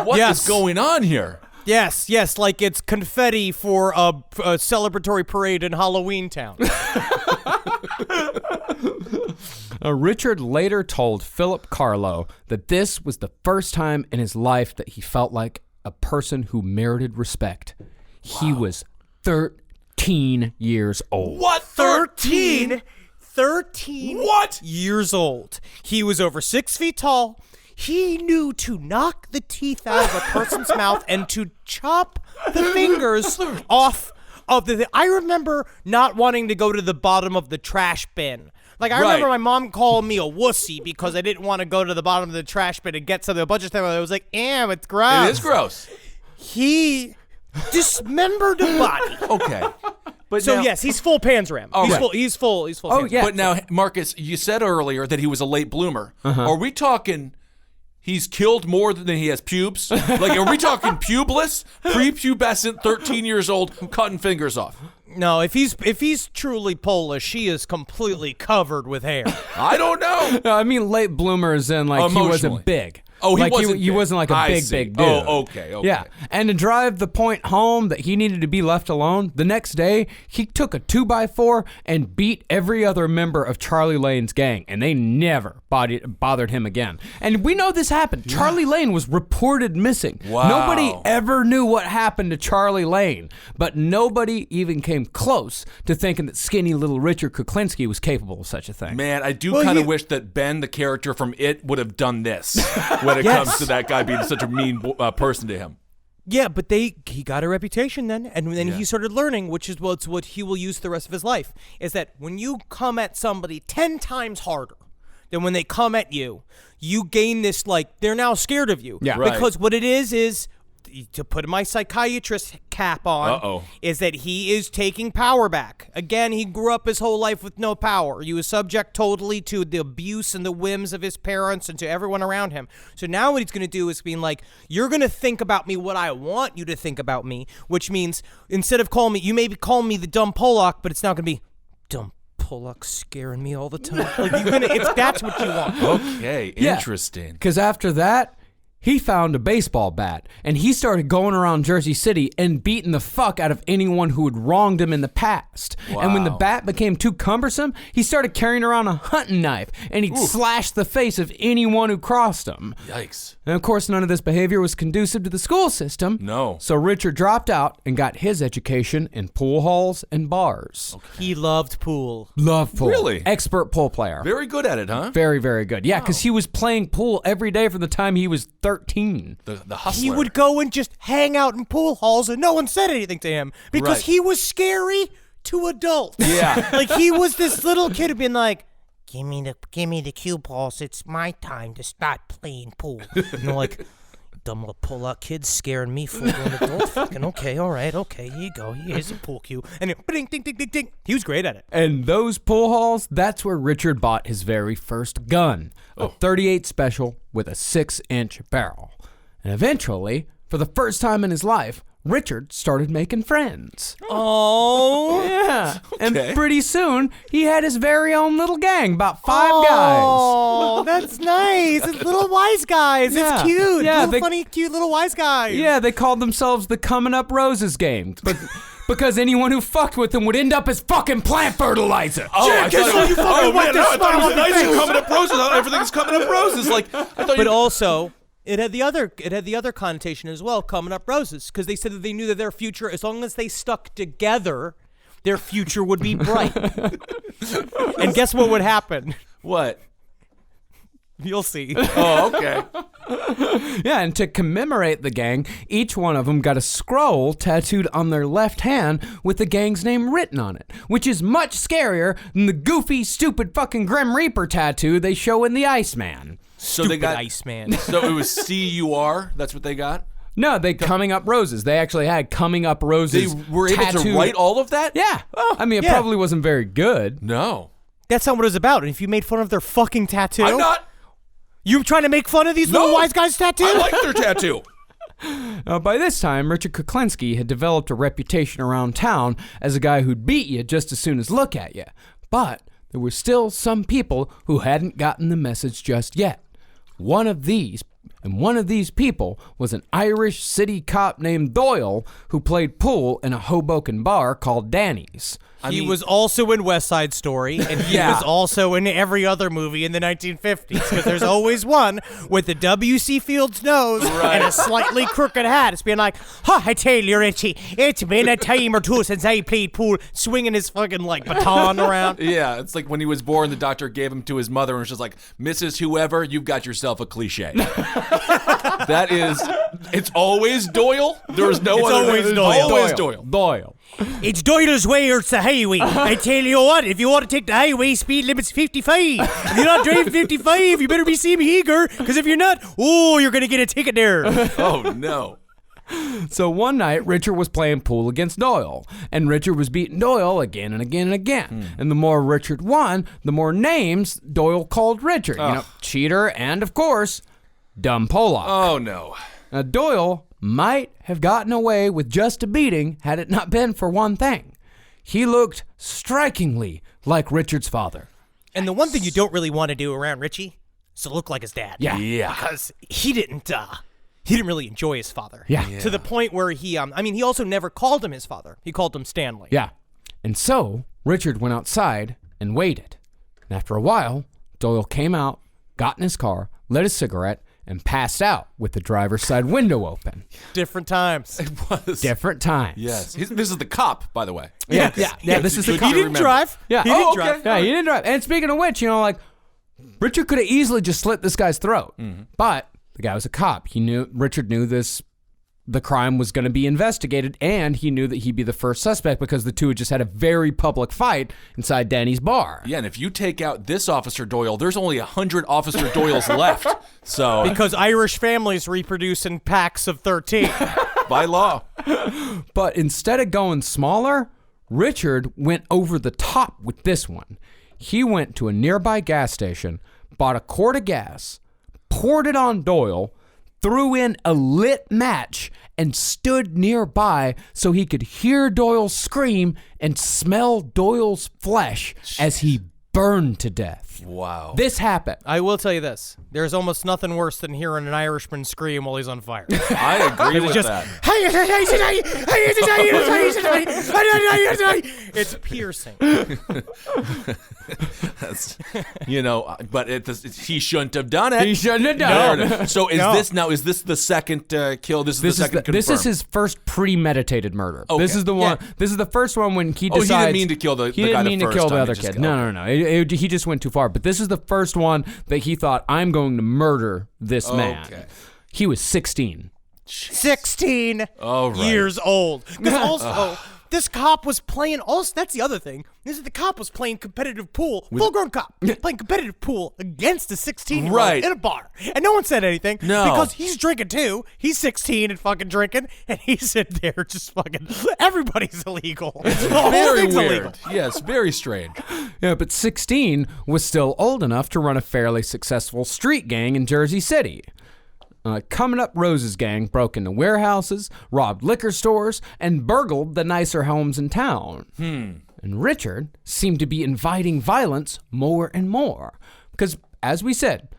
What is going on here? Yes, like it's confetti for a celebratory parade in Halloween Town. Richard later told Philip Carlo that this was the first time in his life that he felt like a person who merited respect. Wow. He was 13 years old. What? 13? 13 What? years old. He was over 6 feet tall. He knew to knock the teeth out of a person's mouth and to chop the fingers off of the... I remember not wanting to go to the bottom of the trash bin. Like, I remember my mom calling me a wussy because I didn't want to go to the bottom of the trash bin and get something, a bunch of stuff. I was like, ew, it's gross. It is gross. He dismembered a body. Okay. But So now, yes, he's full Panzram. He's full. Panzram. yeah. But now, Marcus, you said earlier that he was a late bloomer. Are we talking he's killed more than he has pubes? Like, are we talking pubeless, prepubescent, 13 years old, cutting fingers off? No, if he's truly Polish, he is completely covered with hair. I don't know. No, I mean late bloomers in like he wasn't big. Oh, he like wasn't he big. wasn't like a I big see. dude. Oh, okay. Yeah, and to drive the point home that he needed to be left alone, the next day he took a 2x4 and beat every other member of Charlie Lane's gang, and they never bothered him again. And we know this happened. Yeah. Charlie Lane was reported missing. Wow. Nobody ever knew what happened to Charlie Lane, but nobody even came close to thinking that skinny little Richard Kuklinski was capable of such a thing. Man, I do kind of wish that Ben, the character from It, would have done this when it comes to that guy being such a mean person to him. Yeah, but he got a reputation then, and then he started learning, which is what he will use the rest of his life, is that when you come at somebody 10 times harder than when they come at you, you gain this, like, they're now scared of you. Yeah. Right. Because what it is, to put my psychiatrist cap on, is that he is taking power back. Again, he grew up his whole life with no power. He was subject totally to the abuse and the whims of his parents and to everyone around him. So now what he's going to do is being like, you're going to think about me what I want you to think about me, which means instead of calling me, you maybe call me the dumb Pollock, but it's not going to be dumb Pollock scaring me all the time. Like that's what you want. Okay, interesting. Because after that, he found a baseball bat, and he started going around Jersey City and beating the fuck out of anyone who had wronged him in the past. Wow. And when the bat became too cumbersome, he started carrying around a hunting knife, and he'd slash the face of anyone who crossed him. Yikes. And of course, none of this behavior was conducive to the school system. No. So Richard dropped out and got his education in pool halls and bars. Okay. He loved pool. Loved pool. Really? Expert pool player. Very good at it, huh? Very, very good. Yeah, because he was playing pool every day from the time he was 13. The hustler. He would go and just hang out in pool halls and no one said anything to him because he was scary to adults. Yeah. Like he was this little kid who'd been like, give me the cue balls. It's my time to start playing pool. And they're like, dumb little pull-out kid scaring me for an adult. Fucking okay, all right, okay, here you go. Here's a pool cue. And it, ding, ding, ding, ding, ding. He was great at it. And those pool halls, that's where Richard bought his very first gun, a .38 Special with a 6-inch barrel. And eventually, for the first time in his life, Richard started making friends. Oh. Yeah. Okay. And pretty soon, he had his very own little gang, about 5 guys. Oh, that's nice. It's little wise guys. Yeah. It's cute. Yeah, Little funny, cute little wise guys. Yeah, they called themselves the Coming Up Roses gang. But because anyone who fucked with them would end up as fucking plant fertilizer. Oh, I thought you fucking want this I thought it was smile on nice your face. coming up roses. Everything's coming up roses. Like, I thought But also, It had the other connotation as well, coming up roses, because they said that they knew that their future, as long as they stuck together, their future would be bright. And guess what would happen? What? You'll see. Oh, okay. Yeah, and to commemorate the gang, each one of them got a scroll tattooed on their left hand with the gang's name written on it, which is much scarier than the goofy, stupid fucking Grim Reaper tattoo they show in the Iceman. So they got Iceman. So it was C-U-R? That's what they got? No, they Coming Up Roses. They actually had Coming Up They Roses were able tattooed. to write all of that? Yeah. I mean, it yeah. probably wasn't very good. No. That's not what it was about. And if you made fun of their fucking tattoo, I'm not. You trying to make fun of these little wise guys' tattoo? I like their tattoo. By this time, Richard Kuklinski had developed a reputation around town as a guy who'd beat you just as soon as look at you. But there were still some people who hadn't gotten the message just yet. One of these people was an Irish city cop named Doyle who played pool in a Hoboken bar called Danny's. He was also in West Side Story, and he was also in every other movie in the 1950s, because there's always one with the W.C. Fields nose and a slightly crooked hat. It's being like, I tell you, Richie, it's been a time or two since I played pool, swinging his fucking, baton around. Yeah, it's like when he was born, the doctor gave him to his mother and was just like, Mrs. Whoever, you've got yourself a cliche. That is, it's always Doyle. There's no It's other. always Doyle. Always Doyle. Doyle. It's Doyle's way or it's the highway. I tell you what, if you want to take the highway, speed limit's 55. If you're not driving 55, you better be Sam Heger, because if you're not, you're going to get a ticket there. Oh, no. So one night, Richard was playing pool against Doyle, and Richard was beating Doyle again and again and again. And the more Richard won, the more names Doyle called Richard. Cheater and, of course, Dumb Pollock. Oh, no. Now, Doyle might have gotten away with just a beating had it not been for one thing. He looked strikingly like Richard's father. And the one thing you don't really want to do around Richie is to look like his dad. Yeah. Because he didn't really enjoy his father. Yeah. To the point where he also never called him his father. He called him Stanley. Yeah. And so, Richard went outside and waited. And after a while, Doyle came out, got in his car, lit a cigarette, and passed out with the driver's side window open. Different times. It was. Different times. Yes. This is the cop, by the way. Yeah. This is the Good cop. He didn't drive. Yeah. He didn't drive. Yeah, he didn't drive. And speaking of which, Richard could have easily just slit this guy's throat. But the guy was a cop. Richard knew the crime was going to be investigated, and he knew that he'd be the first suspect because the two had just had a very public fight inside Danny's bar. Yeah, and if you take out this Officer Doyle, there's only 100 Officer Doyles left. So Because Irish families reproduce in packs of 13. by law. But instead of going smaller, Richard went over the top with this one. He went to a nearby gas station, bought a quart of gas, poured it on Doyle, threw in a lit match, and stood nearby so he could hear Doyle scream and smell Doyle's flesh as he burned to death. Wow. This happened. I will tell you this. There's almost nothing worse than hearing an Irishman scream while he's on fire. I agree with that. It's piercing. That's, but he shouldn't have done it. He shouldn't have done it. So is this the second kill? This is the second confirmed. This is his first premeditated murder. Okay. This is the one. Yeah. This is the first one when he decides. He didn't mean to kill the He guy didn't the mean to first kill the time. other He just- kid. No. He just went too far. But this is the first one that he thought, I'm going to murder this man. Okay. He was 16. 16 Oh, right. years old. Because also, this cop was playing, that's the other thing, is that the cop was playing competitive pool, full-grown cop, playing competitive pool against a 16-year-old Right. in a bar. And no one said anything. No. Because he's drinking too. He's 16 and fucking drinking, and he's sitting there just fucking, everybody's illegal. The whole Very thing's weird. illegal. Yes, very strange. Yeah, but 16 was still old enough to run a fairly successful street gang in Jersey City. Coming Up Rose's gang broke into warehouses, robbed liquor stores, and burgled the nicer homes in town. And Richard seemed to be inviting violence more and more. Because, as we said,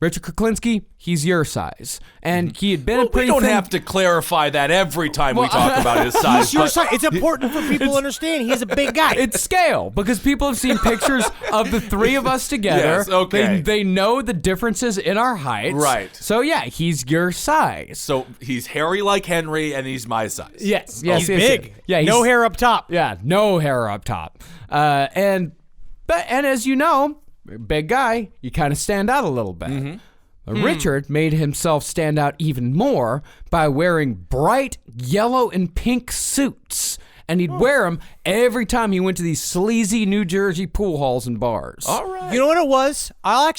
Richard Kuklinski, he's your size. And he had been a We pretty don't thin- have to clarify that every time we talk about his size. He's your but- size. It's important for people to understand. He's a big guy. It's scale, because people have seen pictures of the three of us together. Yes, okay. They know the differences in our heights. Right. So, yeah, he's your size. So he's hairy like Henry, and he's my size. Yes. He's big. Yeah, no hair up top. Yeah, no hair up top. And as you know, big guy, you kind of stand out a little bit. Richard made himself stand out even more by wearing bright yellow and pink suits. And he'd wear them every time he went to these sleazy New Jersey pool halls and bars. All right. You know what it was? I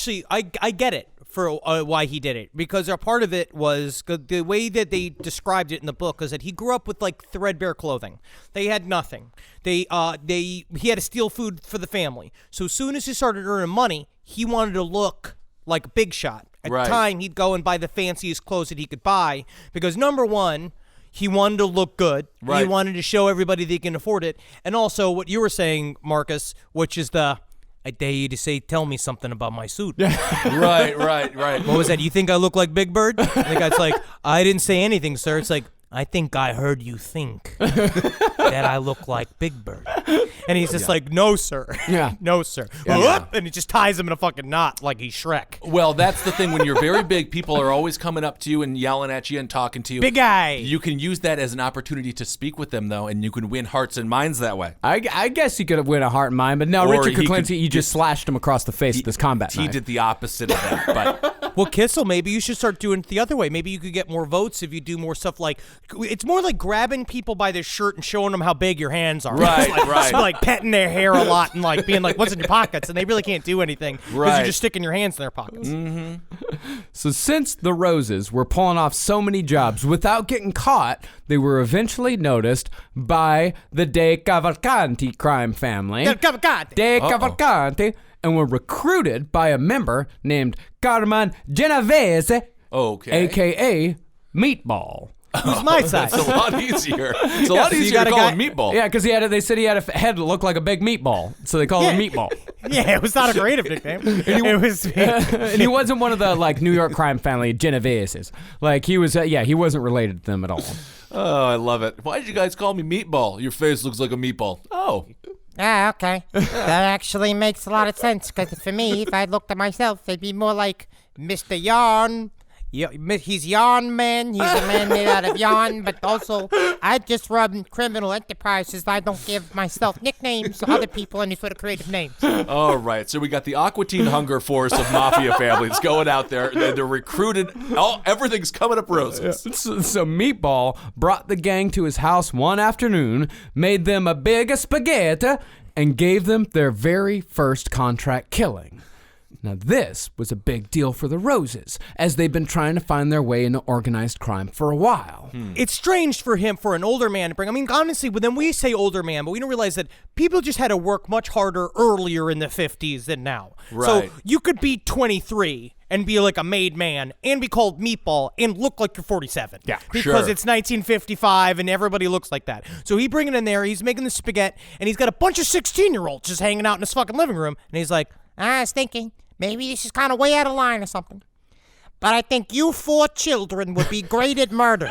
get it for why he did it, because a part of it was the way that they described it in the book is that he grew up with like threadbare clothing. They had nothing. He had to steal food for the family. So as soon as he started earning money, he wanted to look like a big shot. At Right. the time, he'd go and buy the fanciest clothes that he could buy because number one, he wanted to look good. Right. He wanted to show everybody that he can afford it. And also what you were saying, Marcus, which is I dare you to say, tell me something about my suit. Right. What was that? You think I look like Big Bird? And the guy's like, I didn't say anything, sir. It's like, I think I heard you think that I look like Big Bird. And he's just like, no, sir. Yeah. No, sir. Whoop! And he just ties him in a fucking knot like he's Shrek. Well, that's the thing. When you're very big, people are always coming up to you and yelling at you and talking to you. Big guy. You can use that as an opportunity to speak with them, though, and you can win hearts and minds that way. I guess he could have win a heart and mind, but no, Or Richard he Kuklinski, could- you just slashed him across the face with this combat He knife. did the opposite of that, but Well, Kissel, maybe you should start doing it the other way. Maybe you could get more votes if you do more stuff like, it's more like grabbing people by their shirt and showing them how big your hands are. Right, It's like, right. it's like petting their hair a lot and like being like, what's in your pockets? And they really can't do anything because Right. you're just sticking your hands in their pockets. So since the Roses were pulling off so many jobs without getting caught, they were eventually noticed by the De Cavalcanti crime family. De Cavalcanti, and were recruited by a member named Carmen Genovese, okay. a.k.a. Meatball. Who's my size? It's a lot easier. It's a lot so you easier got to a call guy- him Meatball. Yeah, because they said he had a head that looked like a big meatball, so they called him Meatball. Yeah, it was not a creative nickname. It was. And he wasn't one of the like New York crime family Genoveses. Like he was, he wasn't related to them at all. Oh, I love it. Why did you guys call me Meatball? Your face looks like a meatball. Oh. Ah, okay. That actually makes a lot of sense, because for me, if I looked at myself, it'd be more like Mr. Yarn. Yeah, he's Yarn Man. He's a man made out of yarn, but also I just run criminal enterprises. I don't give myself nicknames to other people any sort of creative names. All right. So we got the Aqua Teen Hunger Force of mafia families going out there. They're recruited. Everything's coming up roses. So Meatball brought the gang to his house one afternoon, made them a big spaghetti, and gave them their very first contract killing. Now this was a big deal for the Roses, as they've been trying to find their way into organized crime for a while. It's strange for him, for an older man to bring. I mean, honestly, when we say older man, but we don't realize that people just had to work much harder earlier in the 50s than now. Right. So you could be 23 and be like a made man and be called Meatball and look like you're 47. Yeah, because sure. it's 1955 and everybody looks like that. So he bringing in there, he's making the spaghetti, and he's got a bunch of 16-year-olds just hanging out in his fucking living room, and he's like, I was thinking, maybe this is kind of way out of line or something. But I think you 4 children would be great at murder.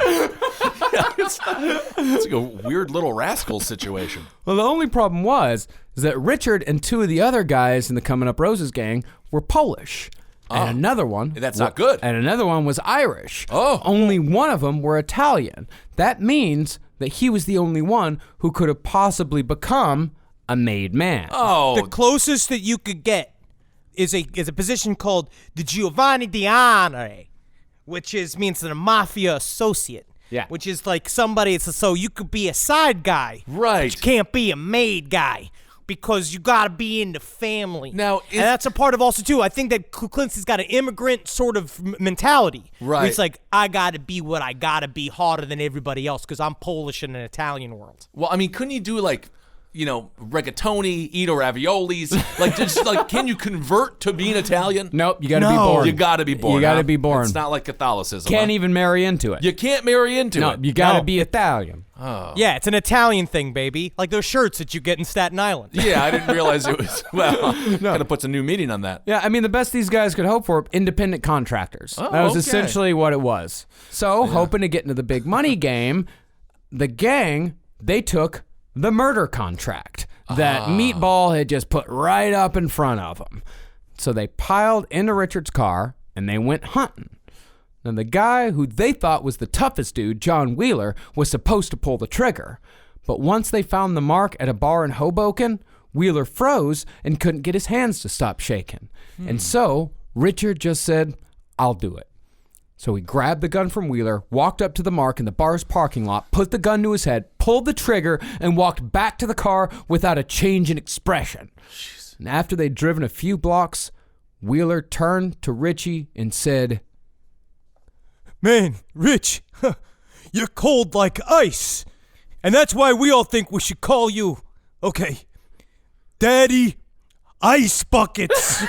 It's like a weird little rascal situation. Well, the only problem is that Richard and 2 of the other guys in the Coming Up Roses gang were Polish. And another one... That's not good. And another one was Irish. Oh. Only one of them were Italian. That means that he was the only one who could have possibly become a made man. Oh. the closest that you could get is a position called the Giovanni Dianere, which means a mafia associate. Yeah. Which is like somebody, so you could be a side guy. Right. But you can't be a made guy because you got to be in the family. Now, and that's a part of also, too, I think that Kuklinski's got an immigrant sort of mentality. Right. Where it's like, I got to be what I got to be harder than everybody else because I'm Polish in an Italian world. Well, I mean, couldn't you do like rigatoni, eat raviolis. Like, just like, can you convert to being Italian? Nope, you got to be born. You got to be born. You got to be born. It's not like Catholicism. Can't even marry into it. You can't marry into no, it. you got to be Italian. Oh. Yeah, it's an Italian thing, baby. Like those shirts that you get in Staten Island. Yeah, I didn't realize it was. Well, kind of puts a new meaning on that. Yeah, I mean, the best these guys could hope for, independent contractors. Oh, that was okay. essentially what it was. So, hoping to get into the big money game, the gang, they took the murder contract that Meatball had just put right up in front of them. So they piled into Richard's car and they went hunting. Now the guy who they thought was the toughest dude, John Wheeler, was supposed to pull the trigger. But once they found the mark at a bar in Hoboken, Wheeler froze and couldn't get his hands to stop shaking. And so Richard just said, I'll do it. So he grabbed the gun from Wheeler, walked up to the mark in the bar's parking lot, put the gun to his head, pulled the trigger, and walked back to the car without a change in expression. Jeez. And after they'd driven a few blocks, Wheeler turned to Richie and said, Man, Rich, you're cold like ice. And that's why we all think we should call you, okay, Daddy Ice Buckets.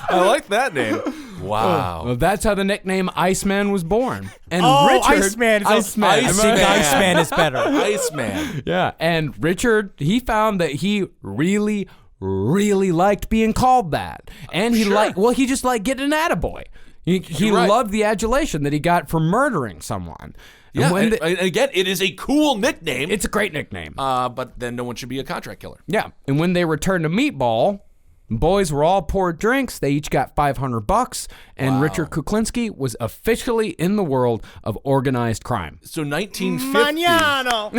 I like that name. Wow. Well, that's how the nickname Iceman was born. And Richard, Iceman. Iceman. Iceman is better. Iceman. Yeah, and Richard, he found that he really liked being called that. And he he just liked getting an attaboy. He right. loved the adulation that he got for murdering someone. Yeah, and again, it is a cool nickname. It's a great nickname. But then no one should be a contract killer. Yeah, and when they returned to Meatball, boys were all poured drinks. They each got $500, and Richard Kuklinski was officially in the world of organized crime. So 1950. Mañana.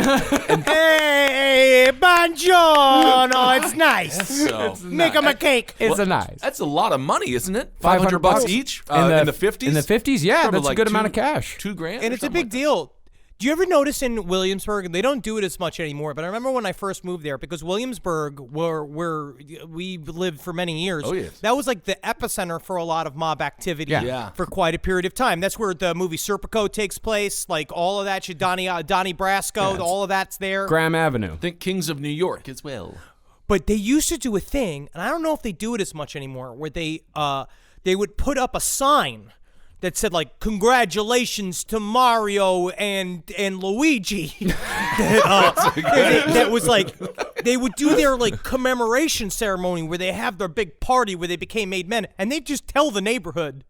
Hey, buongiorno. It's nice. So, Make him a cake. It's a nice. That's a lot of money, isn't it? $500 $500 each in the 50s? In the 50s, yeah, Probably that's like a good amount of cash. $2,000. And it's a big deal. Do you ever notice in Williamsburg, and they don't do it as much anymore, but I remember when I first moved there, because Williamsburg, where we lived for many years, that was like the epicenter for a lot of mob activity for quite a period of time. That's where the movie Serpico takes place, like all of that shit, Donnie Brasco, all of that's there. Graham Avenue. Think Kings of New York as well. But they used to do a thing, and I don't know if they do it as much anymore, where they would put up a sign that said, like, congratulations to Mario and Luigi. that was like, they would do their, like, commemoration ceremony where they have their big party where they became made men, and they just tell the neighborhood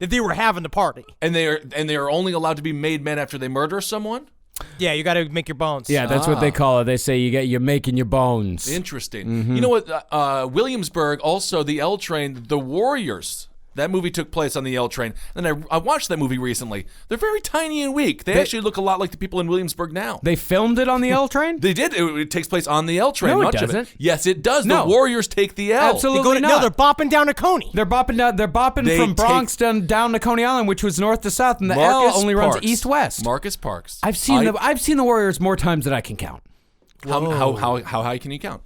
that they were having the party. And they are only allowed to be made men after they murder someone? Yeah, you got to make your bones. Yeah, that's what they call it. They say you're making your bones. Interesting. Mm-hmm. You know what? Williamsburg, also the L Train, the Warriors. That movie took place on the L Train. And I watched that movie recently. They're very tiny and weak. They actually look a lot like the people in Williamsburg now. They filmed it on the L Train? They did. It takes place on the L Train. No, it much doesn't. Of it. Yes, it does. No. The Warriors take the L. Absolutely not. No, they're bopping down to Coney. They're bopping They from Bronx take- down to Coney Island, which was north to south, and the Marcus L only runs Parks. east-west. Marcus Parks. I've seen the Warriors more times than I can count. How high can you count?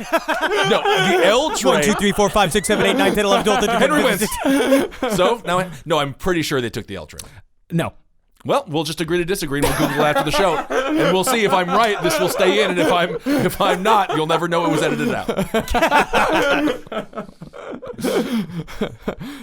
No, the L Train. 1, 2, 3, 4, 5, 6, 7, 8, 9, 10, 11, 12, 13, Henry wins. So now, I'm pretty sure they took the L Train. No. Well, we'll just agree to disagree, and we'll Google after the show, and we'll see if I'm right. This will stay in, and if I'm not, you'll never know it was edited out.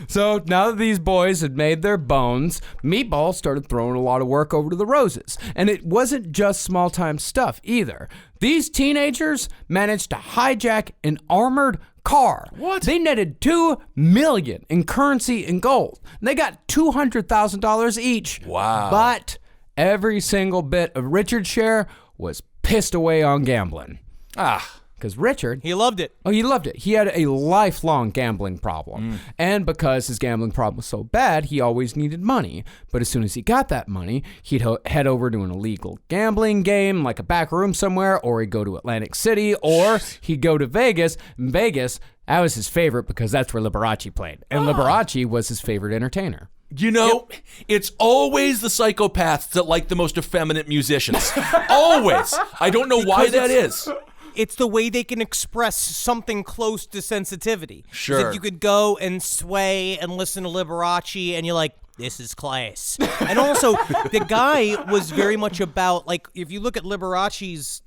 So now that these boys had made their bones, Meatball started throwing a lot of work over to the Roses. And it wasn't just small-time stuff either. These teenagers managed to hijack an armored car. What? They netted $2 million in currency and gold. And they got $200,000 each. Wow. But every single bit of Richard's share was pissed away on gambling. Because Richard... He loved it. Oh, he loved it. He had a lifelong gambling problem. And because his gambling problem was so bad, he always needed money. But as soon as he got that money, he'd head over to an illegal gambling game, like a back room somewhere, or he'd go to Atlantic City, or he'd go to Vegas. And Vegas, that was his favorite because that's where Liberace played. And Liberace was his favorite entertainer. You know, it's always the psychopaths that like the most effeminate musicians. Always. I don't know why that is. It's the way they can express something close to sensitivity. Sure. If you could go and sway and listen to Liberace and you're like, this is class. And also, the guy was very much about, like, if you look at Liberace's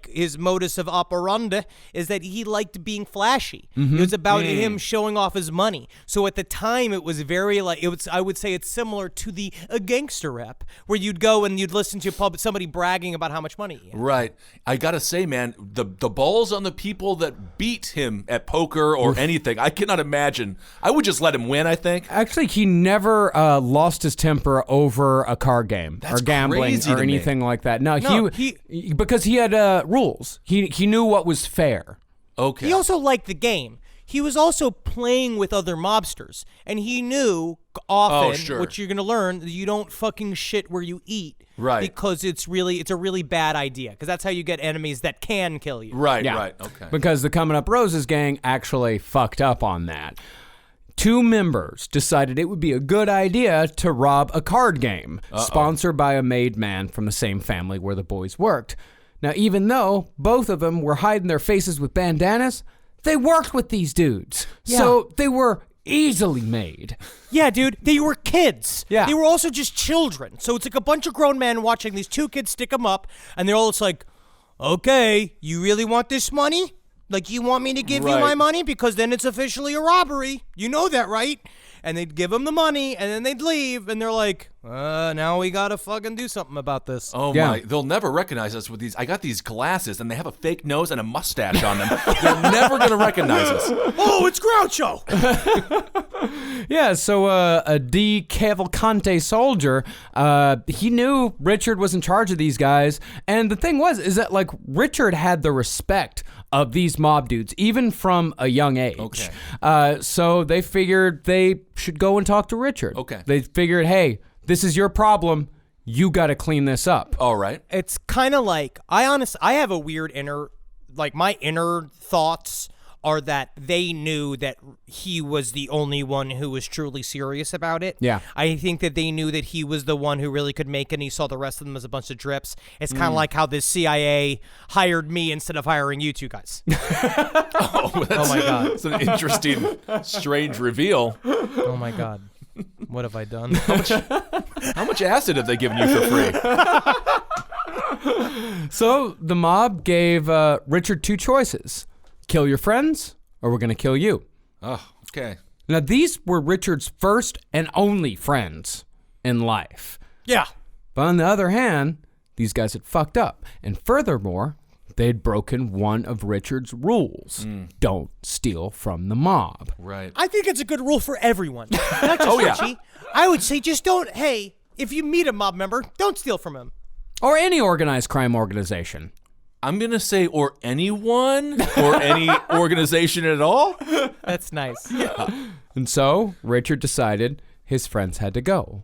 his modus of operandi is that he liked being flashy. It was about him showing off his money. So at the time, it was very I would say it's similar to the gangster rap, where you'd go and you'd listen to somebody bragging about how much money he had. Right. I gotta say, man, the balls on the people that beat him at poker or anything, I cannot imagine. I would just let him win, I think. Actually, he never lost his temper over a card game or gambling crazy or to me. anything like that. No, No, because he had rules. He knew what was fair. Okay. He also liked the game. He was also playing with other mobsters, and he knew often, sure. which you're going to learn, that you don't fucking shit where you eat. Right. Because it's a really bad idea, because that's how you get enemies that can kill you. Right, Yeah. right. Okay. Because the Coming Up Roses gang actually fucked up on that. 2 members decided it would be a good idea to rob a card game, sponsored by a made man from the same family where the boys worked. Now, even though both of them were hiding their faces with bandanas, they worked with these dudes. Yeah. So they were easily made. Yeah, dude, they were kids. Yeah. They were also just children. So it's like a bunch of grown men watching these 2 kids stick them up, and they're all just like, okay, you really want this money? Like, you want me to give you my money? Because then it's officially a robbery. You know that, right? And they'd give them the money, and then they'd leave, and they're like, now we gotta fucking do something about this. Oh Yeah. my, they'll never recognize us with these. I got these glasses and they have a fake nose and a mustache on them. They're never going to recognize us. Oh, it's Groucho! Yeah, so a D. Cavalcante soldier, he knew Richard was in charge of these guys. And the thing is that, like, Richard had the respect of these mob dudes, even from a young age. Okay. So they figured they should go and talk to Richard. Okay. They figured, hey, this is your problem. You got to clean this up. All right. It's kind of like, I have a weird my inner thoughts are that they knew that he was the only one who was truly serious about it. Yeah. I think that they knew that he was the one who really could make it, and he saw the rest of them as a bunch of drips. It's kind of like how the CIA hired me instead of hiring you 2 guys. Oh my God. It's an interesting, strange reveal. Oh my God. What have I done? How much acid have they given you for free? So the mob gave Richard 2 choices. Kill your friends, or we're going to kill you. Oh, okay. Now, these were Richard's first and only friends in life. Yeah. But on the other hand, these guys had fucked up. And furthermore, they'd broken one of Richard's rules. Don't steal from the mob. Right. I think it's a good rule for everyone. Not just Richie. I would say just don't, hey, if you meet a mob member, don't steal from him. Or any organized crime organization. I'm going to say, or anyone, or any organization at all. That's nice. And so, Richard decided his friends had to go.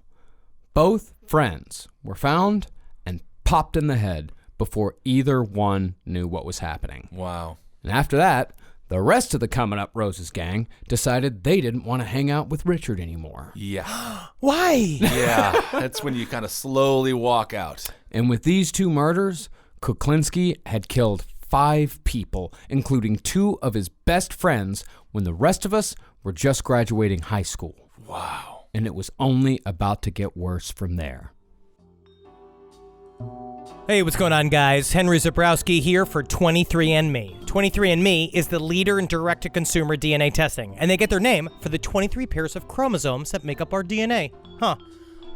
Both friends were found and popped in the head before either one knew what was happening. Wow. And after that, the rest of the Coming Up Roses gang decided they didn't want to hang out with Richard anymore. Yeah. Why? Yeah. That's when you kind of slowly walk out. And with these 2 murders, Kuklinski had killed 5 people, including 2 of his best friends, when the rest of us were just graduating high school. Wow. And it was only about to get worse from there. Hey, what's going on, guys? Henry Zabrowski here for 23andMe. 23andMe is the leader in direct-to-consumer DNA testing, and they get their name for the 23 pairs of chromosomes that make up our DNA. Huh.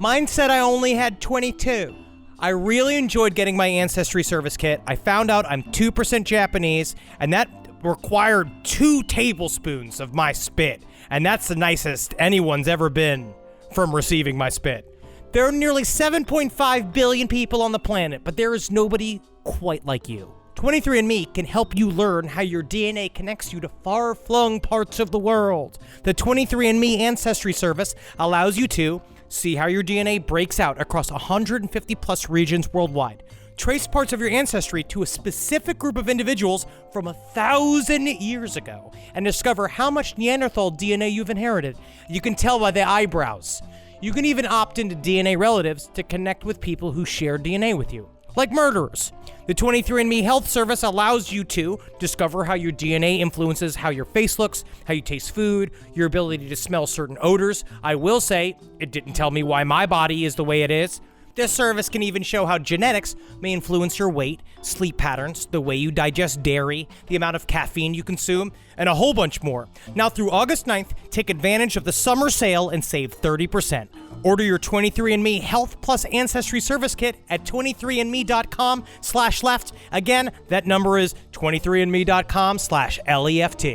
Mine said I only had 22. I really enjoyed getting my ancestry service kit. I found out I'm 2% Japanese, and that required 2 tablespoons of my spit, and that's the nicest anyone's ever been from receiving my spit. There are nearly 7.5 billion people on the planet, but there is nobody quite like you. 23andMe can help you learn how your DNA connects you to far-flung parts of the world. The 23andMe Ancestry Service allows you to see how your DNA breaks out across 150 plus regions worldwide. Trace parts of your ancestry to a specific group of individuals from 1,000 years ago and discover how much Neanderthal DNA you've inherited. You can tell by the eyebrows. You can even opt into DNA relatives to connect with people who share DNA with you, like murderers. The 23andMe Health Service allows you to discover how your DNA influences how your face looks, how you taste food, your ability to smell certain odors. I will say, it didn't tell me why my body is the way it is, This service can even show how genetics may influence your weight, sleep patterns, the way you digest dairy, the amount of caffeine you consume, and a whole bunch more. Now through August 9th, take advantage of the summer sale and save 30%. Order your 23andMe Health Plus Ancestry Service Kit at 23andme.com/left. Again, that number is 23andme.com/LEFT.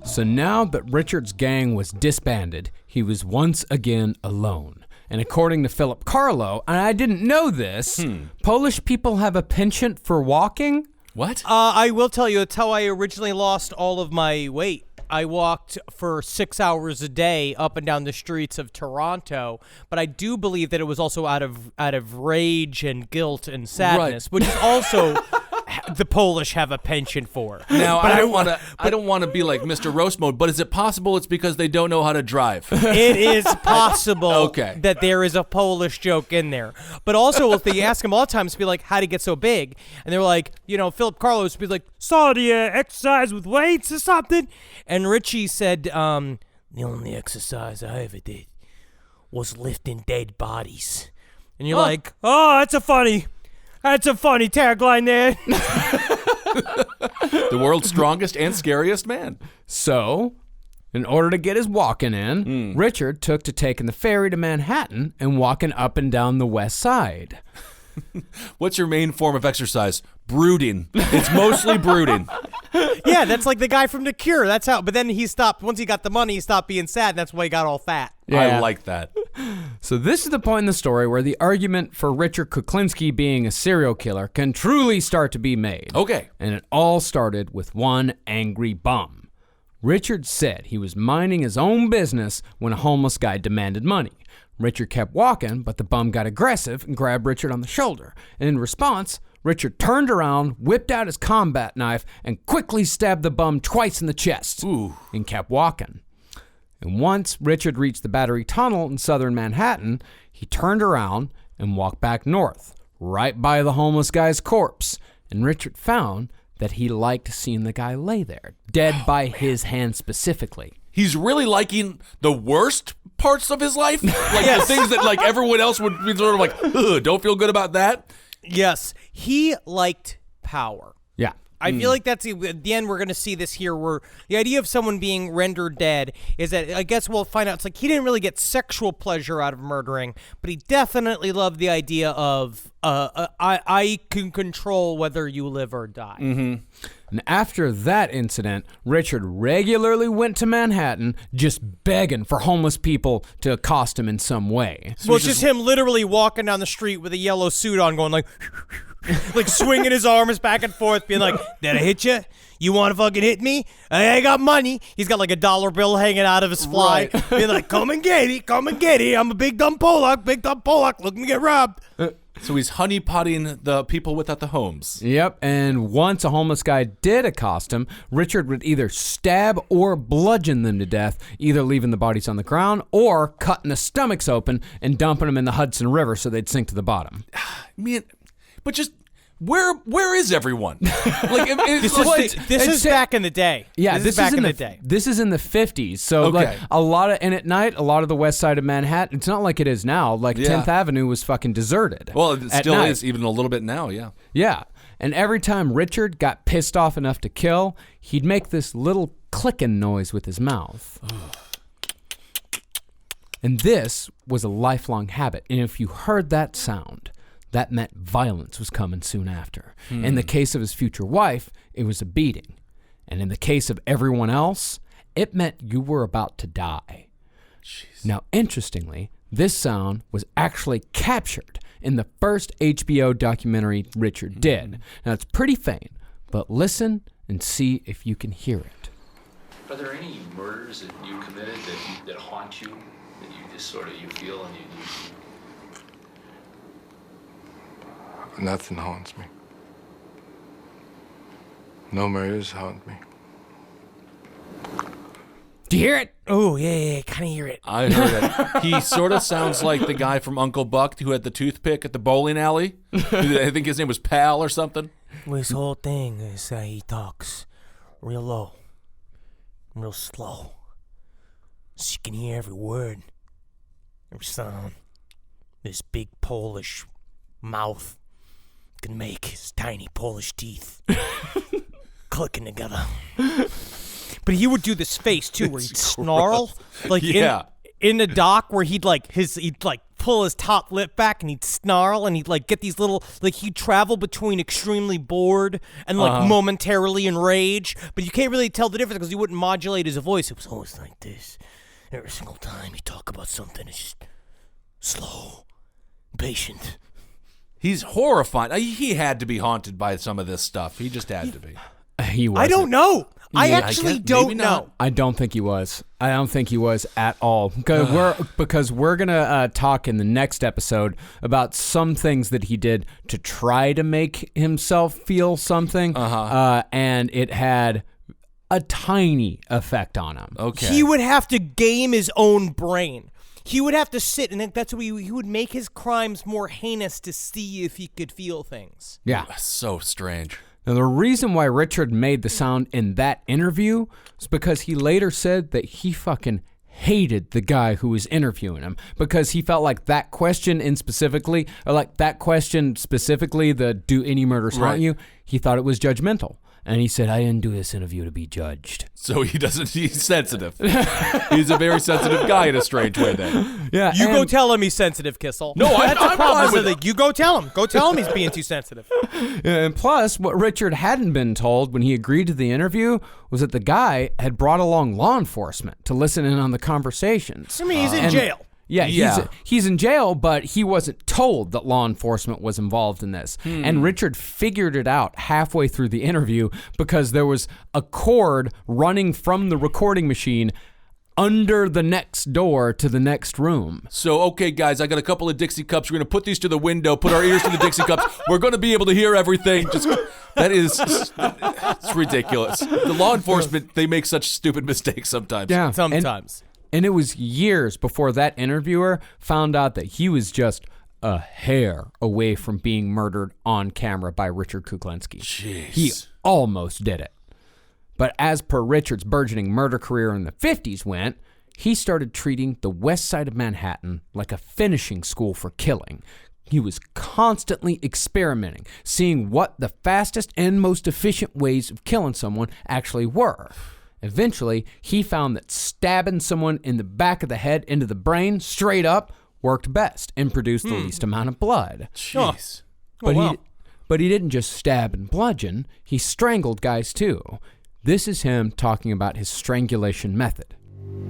So now that Richard's gang was disbanded, he was once again alone. And according to Philip Carlo, and I didn't know this, Polish people have a penchant for walking? What? I will tell you, it's how I originally lost all of my weight. I walked for 6 hours a day up and down the streets of Toronto, but I do believe that it was also out of rage and guilt and sadness, which is also the Polish have a penchant for. Now, but I don't want to be like Mr. Roast Mode, but is it possible it's because they don't know how to drive? It is possible Okay. that there is a Polish joke in there. But also, if they ask him all the time, to be like, how'd he get so big? And they're like, Philip Carlos would be like, so do you exercise with weights or something? And Richie said, the only exercise I ever did was lifting dead bodies. And you're like, oh, that's a funny tagline there. The world's strongest and scariest man. So, in order to get his walking in, Richard took to taking the ferry to Manhattan and walking up and down the west side. What's your main form of exercise? Brooding. It's mostly brooding. Yeah, that's like the guy from The Cure. That's how. But then he stopped. Once he got the money, he stopped being sad. And that's why he got all fat. I like that. So this is the point in the story where the argument for Richard Kuklinski being a serial killer can truly start to be made. Okay. And it all started with one angry bum. Richard said he was minding his own business when a homeless guy demanded money. Richard kept walking, but the bum got aggressive and grabbed Richard on the shoulder. And in response, Richard turned around, whipped out his combat knife, and quickly stabbed the bum twice in the chest. Ooh. And kept walking. And once Richard reached the Battery Tunnel in southern Manhattan, he turned around and walked back north, right by the homeless guy's corpse. And Richard found that he liked seeing the guy lay there, dead by his hand specifically. He's really liking the worst parts of his life? Like the things that like everyone else would be sort of like, ugh, don't feel good about that? Yes, he liked power. Yeah. I feel like that's at the end. We're going to see this here, where the idea of someone being rendered dead is that I guess we'll find out. It's like he didn't really get sexual pleasure out of murdering, but he definitely loved the idea of I can control whether you live or die. Mm-hmm. And after that incident, Richard regularly went to Manhattan just begging for homeless people to accost him in some way. Well, it's just him literally walking down the street with a yellow suit on, going like, like swinging his arms back and forth, being like, "Did I hit you? You want to fucking hit me? I got money." He's got like a dollar bill hanging out of his fly, being like, "Come and get it, come and get it. I'm a big dumb Pollock, looking to get robbed." So he's honeypotting the people without the homes. Yep, and once a homeless guy did accost him, Richard would either stab or bludgeon them to death, either leaving the bodies on the ground or cutting the stomachs open and dumping them in the Hudson River so they'd sink to the bottom. Man, but just where is everyone? Like This is back in the day. Yeah, this is back in the day. This is in the 50s. So Okay. like and at night, a lot of the west side of Manhattan, it's not like it is now. Like 10th Avenue was fucking deserted. Well, it at still night. is, even a little bit now, yeah. Yeah. And every time Richard got pissed off enough to kill, he'd make this little clicking noise with his mouth. And this was a lifelong habit. And if you heard that sound, that meant violence was coming soon after. In the case of his future wife, it was a beating. And in the case of everyone else, it meant you were about to die. Jeez. Now, interestingly, this sound was actually captured in the first HBO documentary Richard did. Now, it's pretty faint, but listen and see if you can hear it. Are there any murders that you committed that haunt you, that you just sort of, you feel and you Nothing haunts me. No murders haunt me. Do you hear it? Oh, yeah, kind of hear it. I heard it. He sort of sounds like the guy from Uncle Buck who had the toothpick at the bowling alley. I think his name was Pal or something. Well, his whole thing is he talks real low, real slow, so you can hear every word, every sound. this big Polish mouth can make his tiny Polish teeth clicking together. But he would do this face too, where he'd snarl, like in the dock, where he'd pull his top lip back and he'd snarl, and he'd like get these little, like he'd travel between extremely bored and like momentarily enraged, but you can't really tell the difference because he wouldn't modulate his voice. It was always like this. Every single time he talk about something, it's just slow, patient. He's horrifying. He had to be haunted by some of this stuff. He just had to be. He wasn't. I don't know. I actually don't know. I don't think he was. I don't think he was at all. Because we're gonna talk in the next episode about some things that he did to try to make himself feel something, and it had a tiny effect on him. Okay. He would have to game his own brain. He would have to sit, and that's what he would make his crimes more heinous to see if he could feel things. Yeah. That's so strange. Now, the reason why Richard made the sound in that interview is because he later said that he fucking hated the guy who was interviewing him, because he felt like that question the do any murders haunt you, he thought it was judgmental. And he said, I didn't do this interview to be judged. So he's sensitive. He's a very sensitive guy in a strange way then. Yeah. You go tell him he's sensitive, Kissel. No, that's I'm a problem. fine with it. You go tell him. Go tell him he's being too sensitive. And plus, what Richard hadn't been told when he agreed to the interview was that the guy had brought along law enforcement to listen in on the conversations. I mean, he's in jail. Yeah, he's in jail, but he wasn't told that law enforcement was involved in this. And Richard figured it out halfway through the interview because there was a cord running from the recording machine under the next door to the next room. So, okay, guys, I got a couple of Dixie cups. We're going to put these to the window, put our ears to the Dixie cups. We're going to be able to hear everything. It's ridiculous. The law enforcement, they make such stupid mistakes sometimes. Yeah. Sometimes. And it was years before that interviewer found out that he was just a hair away from being murdered on camera by Richard Kuklinski. Jeez. He almost did it. But as per Richard's burgeoning murder career in the 50s went, he started treating the west side of Manhattan like a finishing school for killing. He was constantly experimenting, seeing what the fastest and most efficient ways of killing someone actually were. Eventually, he found that stabbing someone in the back of the head into the brain straight up worked best and produced the least amount of blood. Jeez. But he didn't just stab and bludgeon, he strangled guys too. This is him talking about his strangulation method.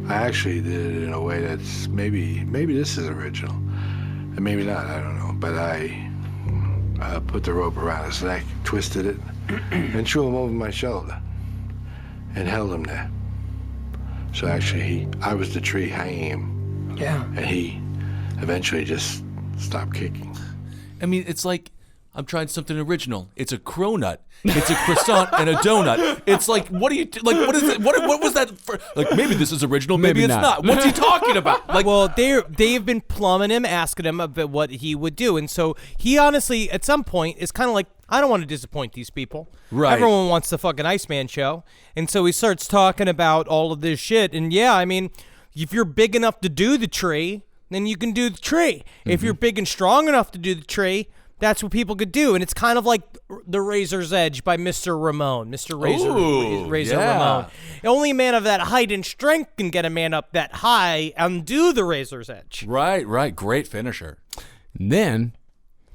I actually did it in a way that's maybe this is original, and maybe not, I don't know. But I put the rope around his neck, twisted it, and threw him over my shoulder. And held him there. So actually, I was the tree hanging him. Yeah. And he eventually just stopped kicking. I mean, it's like I'm trying something original. It's a cronut. It's a croissant and a donut. It's like, what is it? What was that for? Like, maybe this is original, maybe it's not. What's he talking about? Like, well, they've been plumbing him, asking him about what he would do, and so he honestly, at some point, is kind of like, I don't want to disappoint these people. Right. Everyone wants the fucking Iceman show, and so he starts talking about all of this shit. And yeah, I mean, if you're big enough to do the tree, then you can do the tree. If you're big and strong enough to do the tree, that's what people could do. And it's kind of like The Razor's Edge by Mr. Ramon. Mr. Razor Ramon. Only a man of that height and strength can get a man up that high and do the Razor's Edge. Right. Great finisher. Then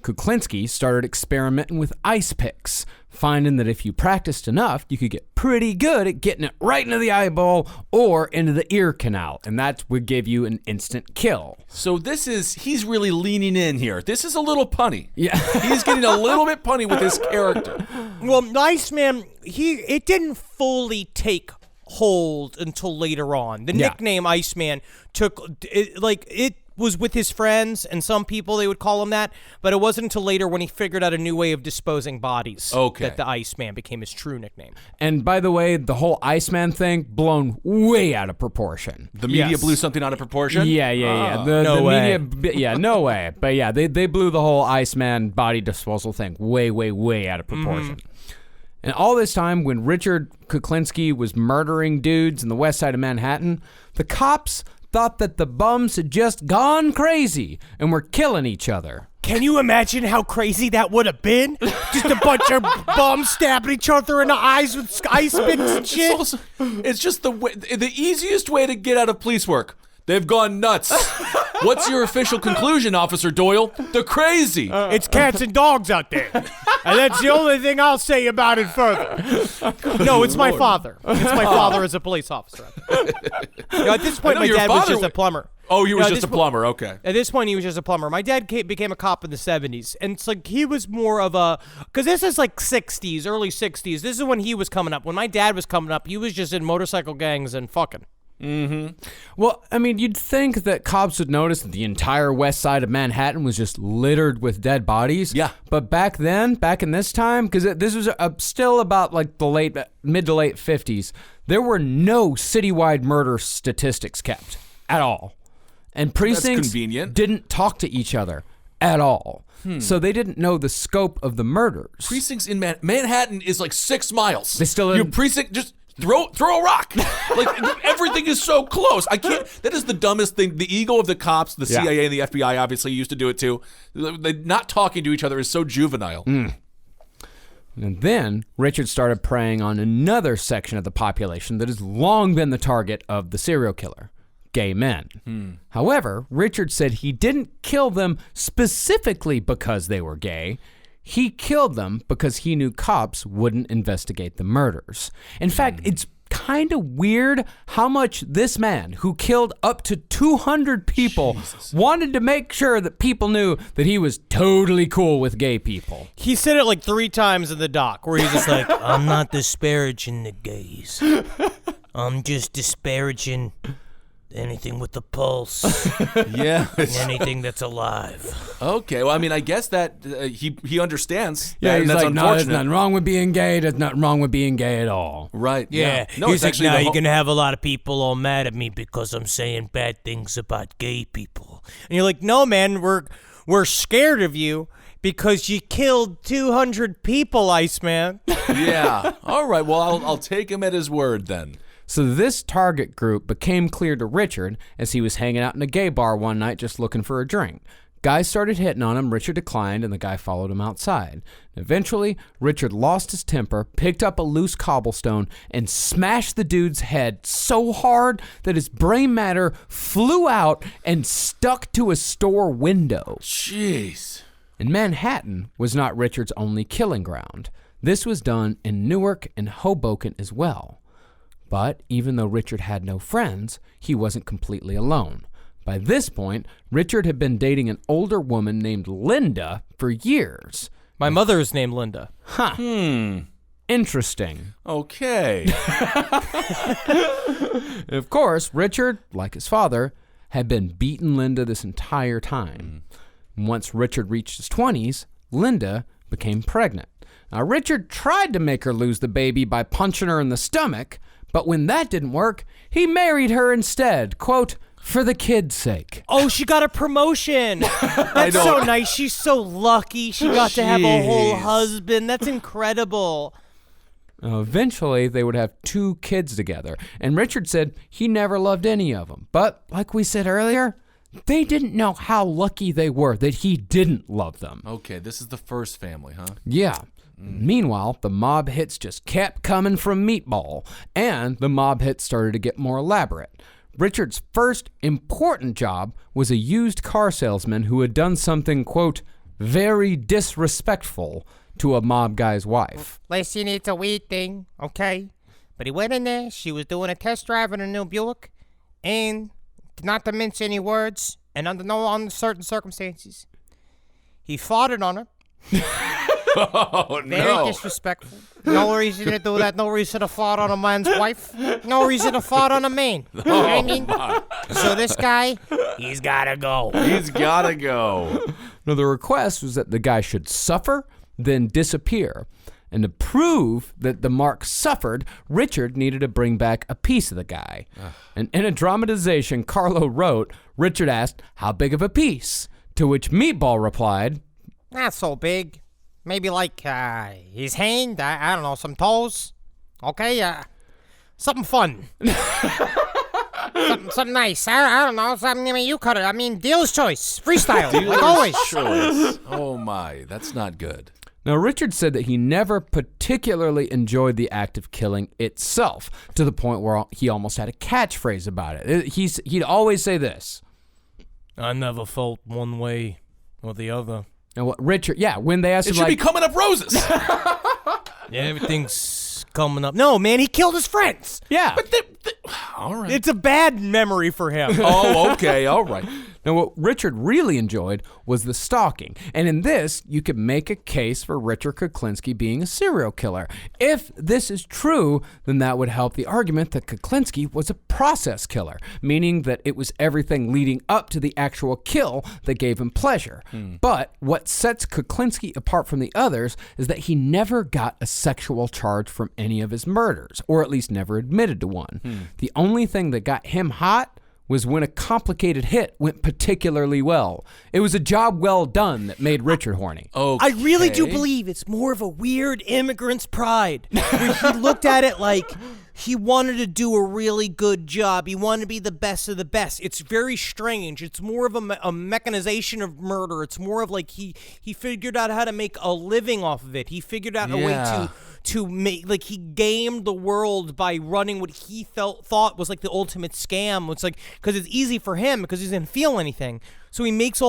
Kuklinski started experimenting with ice picks, finding that if you practiced enough, you could get pretty good at getting it right into the eyeball or into the ear canal, and that would give you an instant kill. So he's really leaning in here. This is a little punny. Yeah. He's getting a little bit punny with his character. Well, Iceman, it didn't fully take hold until later on. The nickname Iceman it was with his friends, and some people, they would call him that, but it wasn't until later when he figured out a new way of disposing bodies that the Iceman became his true nickname. And by the way, the whole Iceman thing, blown way out of proportion. The media blew something out of proportion? Yeah. No way. Media, no way. But yeah, they blew the whole Iceman body disposal thing way out of proportion. And all this time, when Richard Kuklinski was murdering dudes in the west side of Manhattan, the cops thought that the bums had just gone crazy and were killing each other. Can you imagine how crazy that would have been? Just a bunch of bums stabbing each other in the eyes with ice picks and shit. It's just the easiest way to get out of police work. They've gone nuts. What's your official conclusion, Officer Doyle? They're crazy. It's cats and dogs out there. And that's the only thing I'll say about it further. No, it's my father. It's my father as a police officer. At this point, my dad was just a plumber. Oh, you were just a plumber, okay. At this point, he was just a plumber. My dad became a cop in the 70s. And it's like he was more of a... Because this is like 60s, early 60s. This is when he was coming up. When my dad was coming up, he was just in motorcycle gangs and fucking. Mm-hmm. Well, I mean, you'd think that cops would notice that the entire west side of Manhattan was just littered with dead bodies. Yeah. But back in this time, because this was still about like the mid to late 50s, there were no citywide murder statistics kept at all. And precincts didn't talk to each other at all. So they didn't know the scope of the murders. Precincts in Manhattan is like 6 miles. They still your precinct just throw a rock. Like everything is so close. I can't. That is the dumbest thing. The ego of the cops, the CIA and the FBI obviously used to do it too. They not talking to each other is so juvenile. And then Richard started preying on another section of the population that has long been the target of the serial killer. Gay men. However, Richard said he didn't kill them specifically because they were gay. He killed them because he knew cops wouldn't investigate the murders. In fact, it's kind of weird how much this man, who killed up to 200 people, wanted to make sure that people knew that he was totally cool with gay people. He said it like 3 times in the doc, where he's just like, I'm not disparaging the gays. I'm just disparaging anything with a pulse. Yeah. Anything that's alive. Okay. Well, I mean, I guess that he understands. Yeah, that, he's and that's like, no, unfortunate. there's nothing wrong with being gay. There's nothing wrong with being gay at all. Right. Yeah. No, he's it's like, actually now you're going to have a lot of people all mad at me because I'm saying bad things about gay people. And you're like, no, man, we're scared of you because you killed 200 people, Iceman. Yeah. All right. Well, I'll take him at his word then. So this target group became clear to Richard as he was hanging out in a gay bar one night just looking for a drink. Guys started hitting on him, Richard declined, and the guy followed him outside. Eventually, Richard lost his temper, picked up a loose cobblestone, and smashed the dude's head so hard that his brain matter flew out and stuck to a store window. Jeez. And Manhattan was not Richard's only killing ground. This was done in Newark and Hoboken as well. But even though Richard had no friends, he wasn't completely alone. By this point, Richard had been dating an older woman named Linda for years. My mother is named Linda. Huh. Interesting. Okay. Of course, Richard, like his father, had been beating Linda this entire time. Once Richard reached his 20s, Linda became pregnant. Now, Richard tried to make her lose the baby by punching her in the stomach, but when that didn't work, he married her instead, quote, for the kid's sake. Oh, she got a promotion. That's so nice. She's so lucky. She got to have a whole husband. That's incredible. Eventually, they would have 2 kids together, and Richard said he never loved any of them. But like we said earlier, they didn't know how lucky they were that he didn't love them. Okay, this is the first family, huh? Yeah. Meanwhile, the mob hits just kept coming from Meatball, and the mob hits started to get more elaborate. Richard's first important job was a used car salesman who had done something, quote, very disrespectful to a mob guy's wife. Listen, it's a weird thing, okay? But he went in there, she was doing a test drive in a new Buick, and not to mince any words, and under no uncertain circumstances, he farted on her. Oh, Very disrespectful. No reason to do that. No reason to fart on a man's wife. No reason to fart on a man. You know what I mean? So this guy, he's gotta go. He's gotta go. Now, the request was that the guy should suffer, then disappear. And to prove that the mark suffered, Richard needed to bring back a piece of the guy. And in a dramatization Carlo wrote, Richard asked, how big of a piece? To which Meatball replied, Not so big. Maybe like his hand, I don't know, some toes. Okay, something fun. Something nice. I don't know. Something, I mean, you cut it. I mean, dealer's choice. Freestyle, like always. Choice. Oh my, that's not good. Now, Richard said that he never particularly enjoyed the act of killing itself, to the point where he almost had a catchphrase about it. He'd always say this. I never felt one way or the other. And what Richard, when they asked It him, should like, be coming up roses. Yeah, everything's coming up. No, man, he killed his friends. yeah. All right. It's a bad memory for him. Oh, okay. All right. Now, what Richard really enjoyed was the stalking. And in this, you could make a case for Richard Kuklinski being a serial killer. If this is true, then that would help the argument that Kuklinski was a process killer, meaning that it was everything leading up to the actual kill that gave him pleasure. But what sets Kuklinski apart from the others is that he never got a sexual charge from any of his murders, or at least never admitted to one. The only thing that got him hot was when a complicated hit went particularly well. It was a job well done that made Richard horny. Okay. I really do believe it's more of a weird immigrant's pride, where he looked at it like he wanted to do a really good job. He wanted to be the best of the best. It's very strange. It's more of a mechanization of murder. It's more of like he figured out how to make a living off of it. He figured out a way to make, like, he gamed the world by running what he thought was like the ultimate scam. It's like, because it's easy for him because he doesn't feel anything. So he makes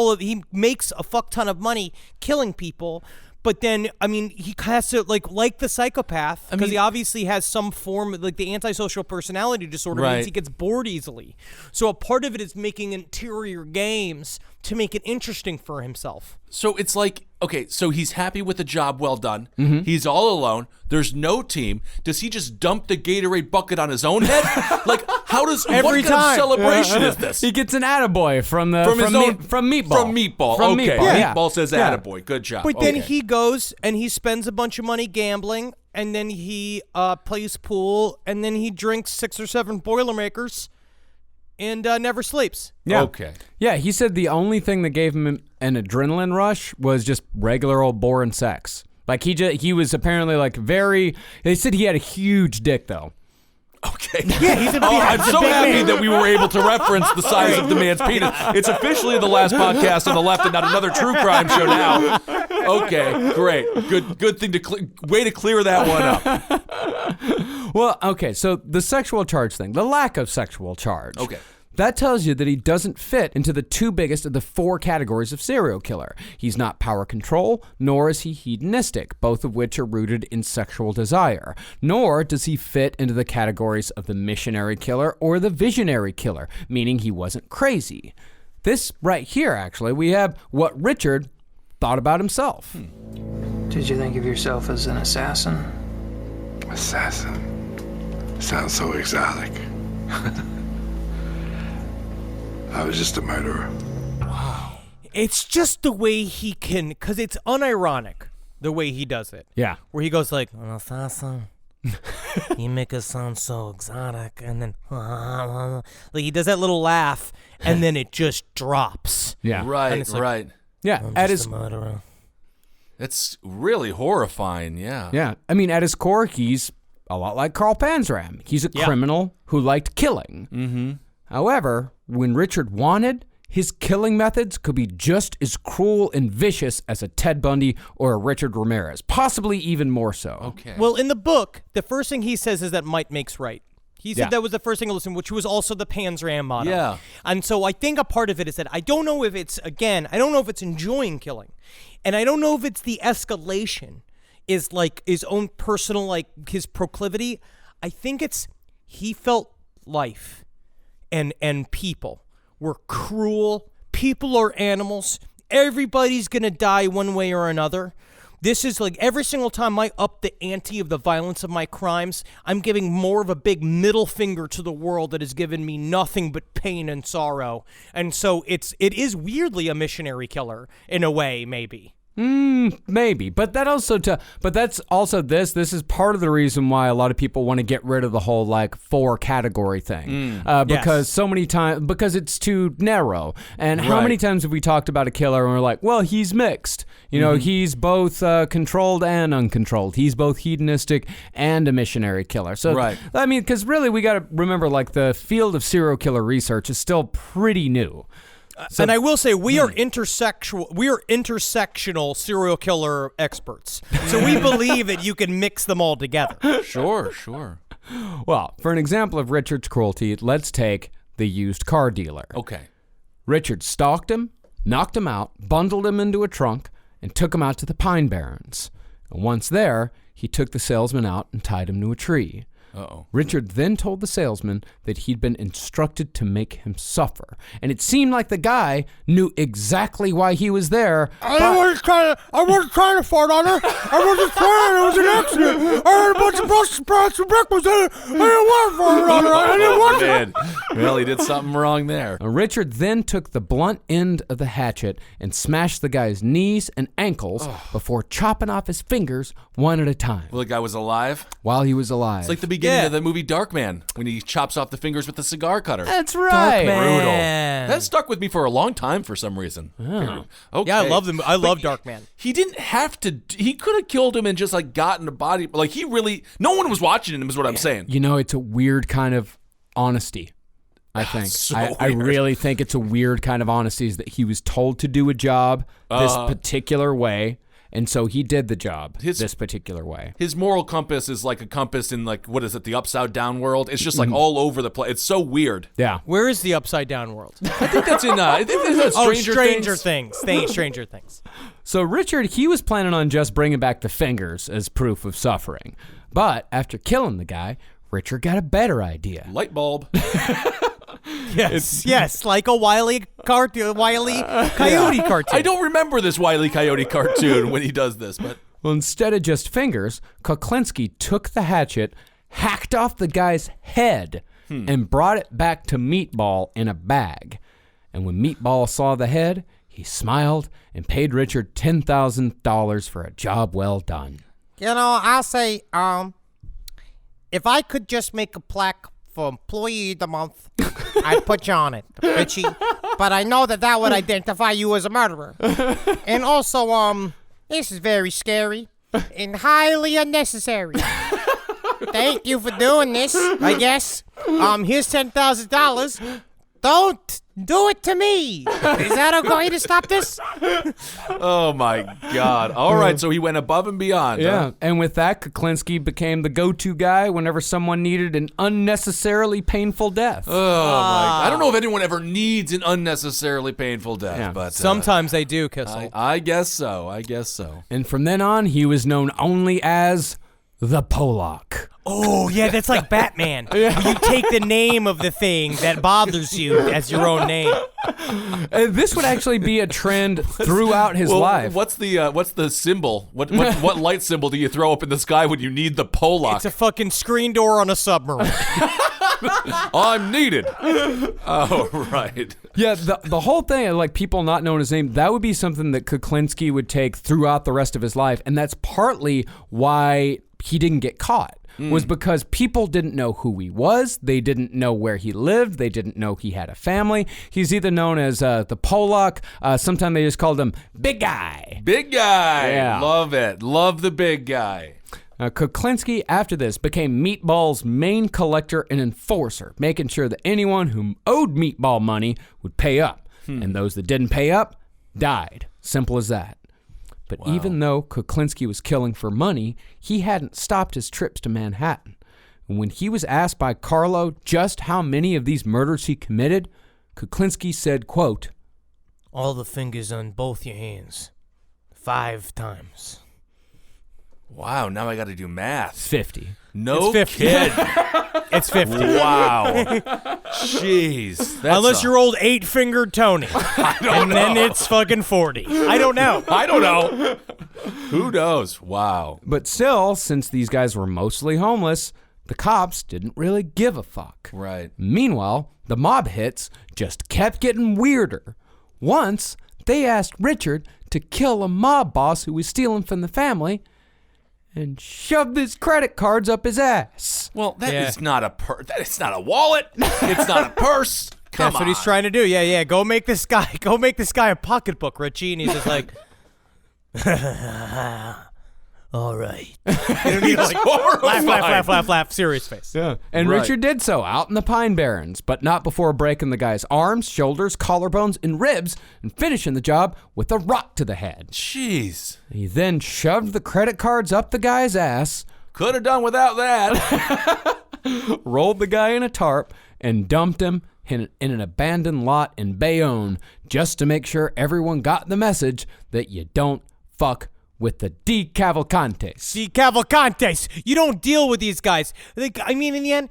a fuck ton of money killing people. But then, I mean, he has to, like the psychopath, because he obviously has some form of, like, the antisocial personality disorder, means he gets bored easily. So a part of it is making interior games to make it interesting for himself. So it's like, okay, so he's happy with the job well done. He's all alone. There's no team. Does he just dump the Gatorade bucket on his own head? Like, how does Every what kind time. of celebration is this? He gets an attaboy from Meatball. From Meatball. From Okay. Meatball, yeah. Meatball says attaboy. Good job. But then he goes and he spends a bunch of money gambling, and then he plays pool, and then he drinks 6 or 7 Boilermakers, and never sleeps. Yeah. Okay. Yeah, he said the only thing that gave him an adrenaline rush was just regular old boring sex. Like, he was apparently, like, they said he had a huge dick, though. Okay. Yeah, he's a big I'm so happy man. that we were able to reference the size of the man's penis. It's officially the last podcast on the left and not another true crime show now. Okay, great. Good thing way to clear that one up. Well, okay, so the sexual charge thing, the lack of sexual charge. Okay. That tells you that he doesn't fit into the 2 biggest of the 4 categories of serial killer. He's not power control, nor is he hedonistic, both of which are rooted in sexual desire. Nor does he fit into the categories of the missionary killer or the visionary killer, meaning he wasn't crazy. This right here, actually, we have what Richard thought about himself. Did you think of yourself as an assassin? Assassin. Sounds so exotic. I was just a murderer. It's just the way he can, because it's unironic, the way he does it. Yeah. Where he goes like, an assassin. You make us sound so exotic, and then like he does that little laugh, and then it just drops. Yeah. Right, it's like, right. Yeah. I'm just a murderer. It's really horrifying, yeah. Yeah. I mean, at his core, he's a lot like Carl Panzram. He's a criminal who liked killing. Mm-hmm. However, when Richard wanted, his killing methods could be just as cruel and vicious as a Ted Bundy or a Richard Ramirez, possibly even more so. Okay. Well, in the book, the first thing he says is that might makes right. He said that was the first thing I listened, which was also the Panzram motto. Yeah. And so I think a part of it is that I don't know if it's enjoying killing. And I don't know if it's the escalation is like his own personal, like his proclivity. I think it's he felt life and people were cruel. People are animals. Everybody's going to die one way or another. This is like every single time I up the ante of the violence of my crimes, I'm giving more of a big middle finger to the world that has given me nothing but pain and sorrow. And so it is weirdly a missionary killer in a way, maybe. Maybe, but that's also this is part of the reason why a lot of people want to get rid of the whole like 4 category thing, because so many times, because it's too narrow. And how many times have we talked about a killer and we're like, well, he's mixed, you know, he's both controlled and uncontrolled, he's both hedonistic and a missionary killer. So I mean, because really we got to remember, like, the field of serial killer research is still pretty new. So, and I will say we are intersectional serial killer experts. So we believe that you can mix them all together. Sure. Well, for an example of Richard's cruelty, let's take the used car dealer. Okay. Richard stalked him, knocked him out, bundled him into a trunk, and took him out to the Pine Barrens. And once there, he took the salesman out and tied him to a tree. Uh-oh. Richard then told the salesman that he'd been instructed to make him suffer. And it seemed like the guy knew exactly why he was there. I wasn't trying to fart on her. I wasn't trying. It was an accident. I had a bunch of Brussels sprouts for breakfast. I didn't want to fart on her. I didn't want to. Well, he did something wrong there. Richard then took the blunt end of the hatchet and smashed the guy's knees and ankles before chopping off his fingers one at a time. Well, the guy was alive? While he was alive. It's like the beginning of the movie Darkman, when he chops off the fingers with the cigar cutter. That's right. Brutal. That stuck with me for a long time for some reason. Oh. Okay. Yeah, I love them. I love Darkman. He didn't have to. He could have killed him and just like gotten a body. Like he really, no one was watching him. Is what I'm saying. You know, it's a weird kind of honesty. I think. I really think it's a weird kind of honesty, is that he was told to do a job this particular way. And so he did the job this particular way. His moral compass is like a compass in, like, what is it, the upside down world? It's just like all over the place. It's so weird. Yeah. Where is the upside down world? I think that's in Stranger Things. Stranger Things. So Richard, he was planning on just bringing back the fingers as proof of suffering. But after killing the guy, Richard got a better idea. Light bulb. Yes, like a Wile Coyote cartoon. I don't remember this Wile E. Coyote cartoon when he does this, but well, instead of just fingers, Kuklinski took the hatchet, hacked off the guy's head, and brought it back to Meatball in a bag. And when Meatball saw the head, he smiled and paid Richard $10,000 for a job well done. You know, I'll say, if I could just make a plaque for Employee of the Month, I'd put you on it, Richie. But I know that would identify you as a murderer. And also, this is very scary and highly unnecessary. Thank you for doing this, I guess. Here's $10,000. Don't do it to me. Is that okay to stop this? Oh, my God. All right, so he went above and beyond. Yeah, huh? and with that, Kuklinski became the go-to guy whenever someone needed an unnecessarily painful death. Oh, my. I don't know if anyone ever needs an unnecessarily painful death, but sometimes they do, Kissel. I guess so. And from then on, he was known only as the Polak. Oh, yeah, that's like Batman. You take the name of the thing that bothers you as your own name. This would actually be a trend throughout his life. What's the symbol? What light symbol do you throw up in the sky when you need the Polak? It's a fucking screen door on a submarine. I'm needed. Oh, right. Yeah, the whole thing, like people not knowing his name, that would be something that Kuklinski would take throughout the rest of his life. And that's partly why he didn't get caught. Was because people didn't know who he was. They didn't know where he lived. They didn't know he had a family. He's either known as the Polak. Sometimes they just called him Big Guy. Big Guy. Yeah. Love it. Love the Big Guy. Kuklinski, after this, became Meatball's main collector and enforcer, making sure that anyone who owed Meatball money would pay up. And those that didn't pay up died. Simple as that. But even though Kuklinski was killing for money, he hadn't stopped his trips to Manhattan. And when he was asked by Carlo just how many of these murders he committed, Kuklinski said, quote, all the fingers on both your hands. 5 times. Wow, now I got to do math. 50. No it's 50. kid. It's 50. Wow. Jeez. Unless you're old 8-fingered Tony. And then it's fucking 40. I don't know. Who knows? Wow. But still, since these guys were mostly homeless, the cops didn't really give a fuck. Right. Meanwhile, the mob hits just kept getting weirder. Once, they asked Richard to kill a mob boss who was stealing from the family and shoved his credit cards up his ass. Well, that is not a it's not a wallet. It's not a purse. Come That's on. what he's trying to do. Yeah. Go make this guy a pocketbook, Richie. And he's just like, all right. He's like, laugh, serious face. Yeah. And Right. Richard did so out in the Pine Barrens, but not before breaking the guy's arms, shoulders, collarbones, and ribs, and finishing the job with a rock to the head. Jeez. He then shoved the credit cards up the guy's ass, Could have done without that. rolled the guy in a tarp, and dumped him in an abandoned lot in Bayonne, just to make sure everyone got the message that you don't fuck with the Cavalcantes. Cavalcantes. You don't deal with these guys. I mean, in the end,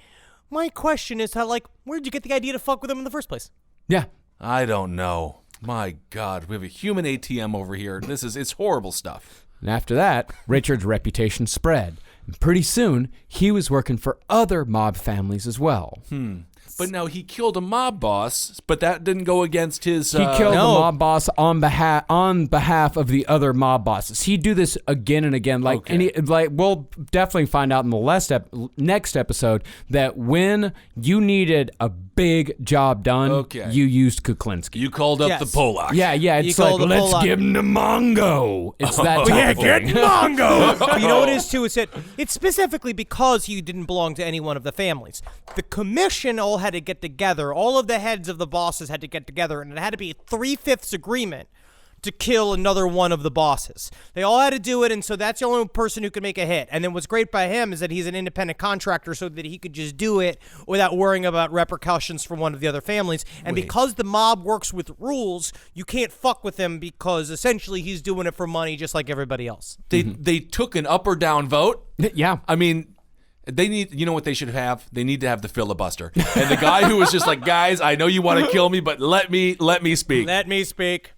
my question is where'd you get the idea to fuck with them in the first place? Yeah. I don't know. My God, we have a human ATM over here. It's horrible stuff. And after that, Richard's reputation spread. And pretty soon, he was working for other mob families as well. But now he killed a mob boss, but that didn't go against his. He killed the mob boss on behalf of the other mob bosses. He'd do this again and again. We'll definitely find out in the next episode that when you needed a big job done, you used Kuklinski. You called up the Polak. Yeah. It's like, let's give him the Mongo. It's that type of thing. Get Mongo. But you know what it is too? It's specifically because he didn't belong to any one of the families. The commission all had to get together. All of the heads of the bosses had to get together, and it had to be a 3/5 agreement to kill another one of the bosses. They all had to do it, and so that's the only person who could make a hit. And then what's great by him is that he's an independent contractor, so that he could just do it without worrying about repercussions from one of the other families. And because the mob works with rules, you can't fuck with him because essentially he's doing it for money just like everybody else. They took an up or down vote. Yeah. I mean, they need, you know what they should have? They need to have the filibuster. And the guy who was just like, guys, I know you want to kill me, but let me speak. Let me speak.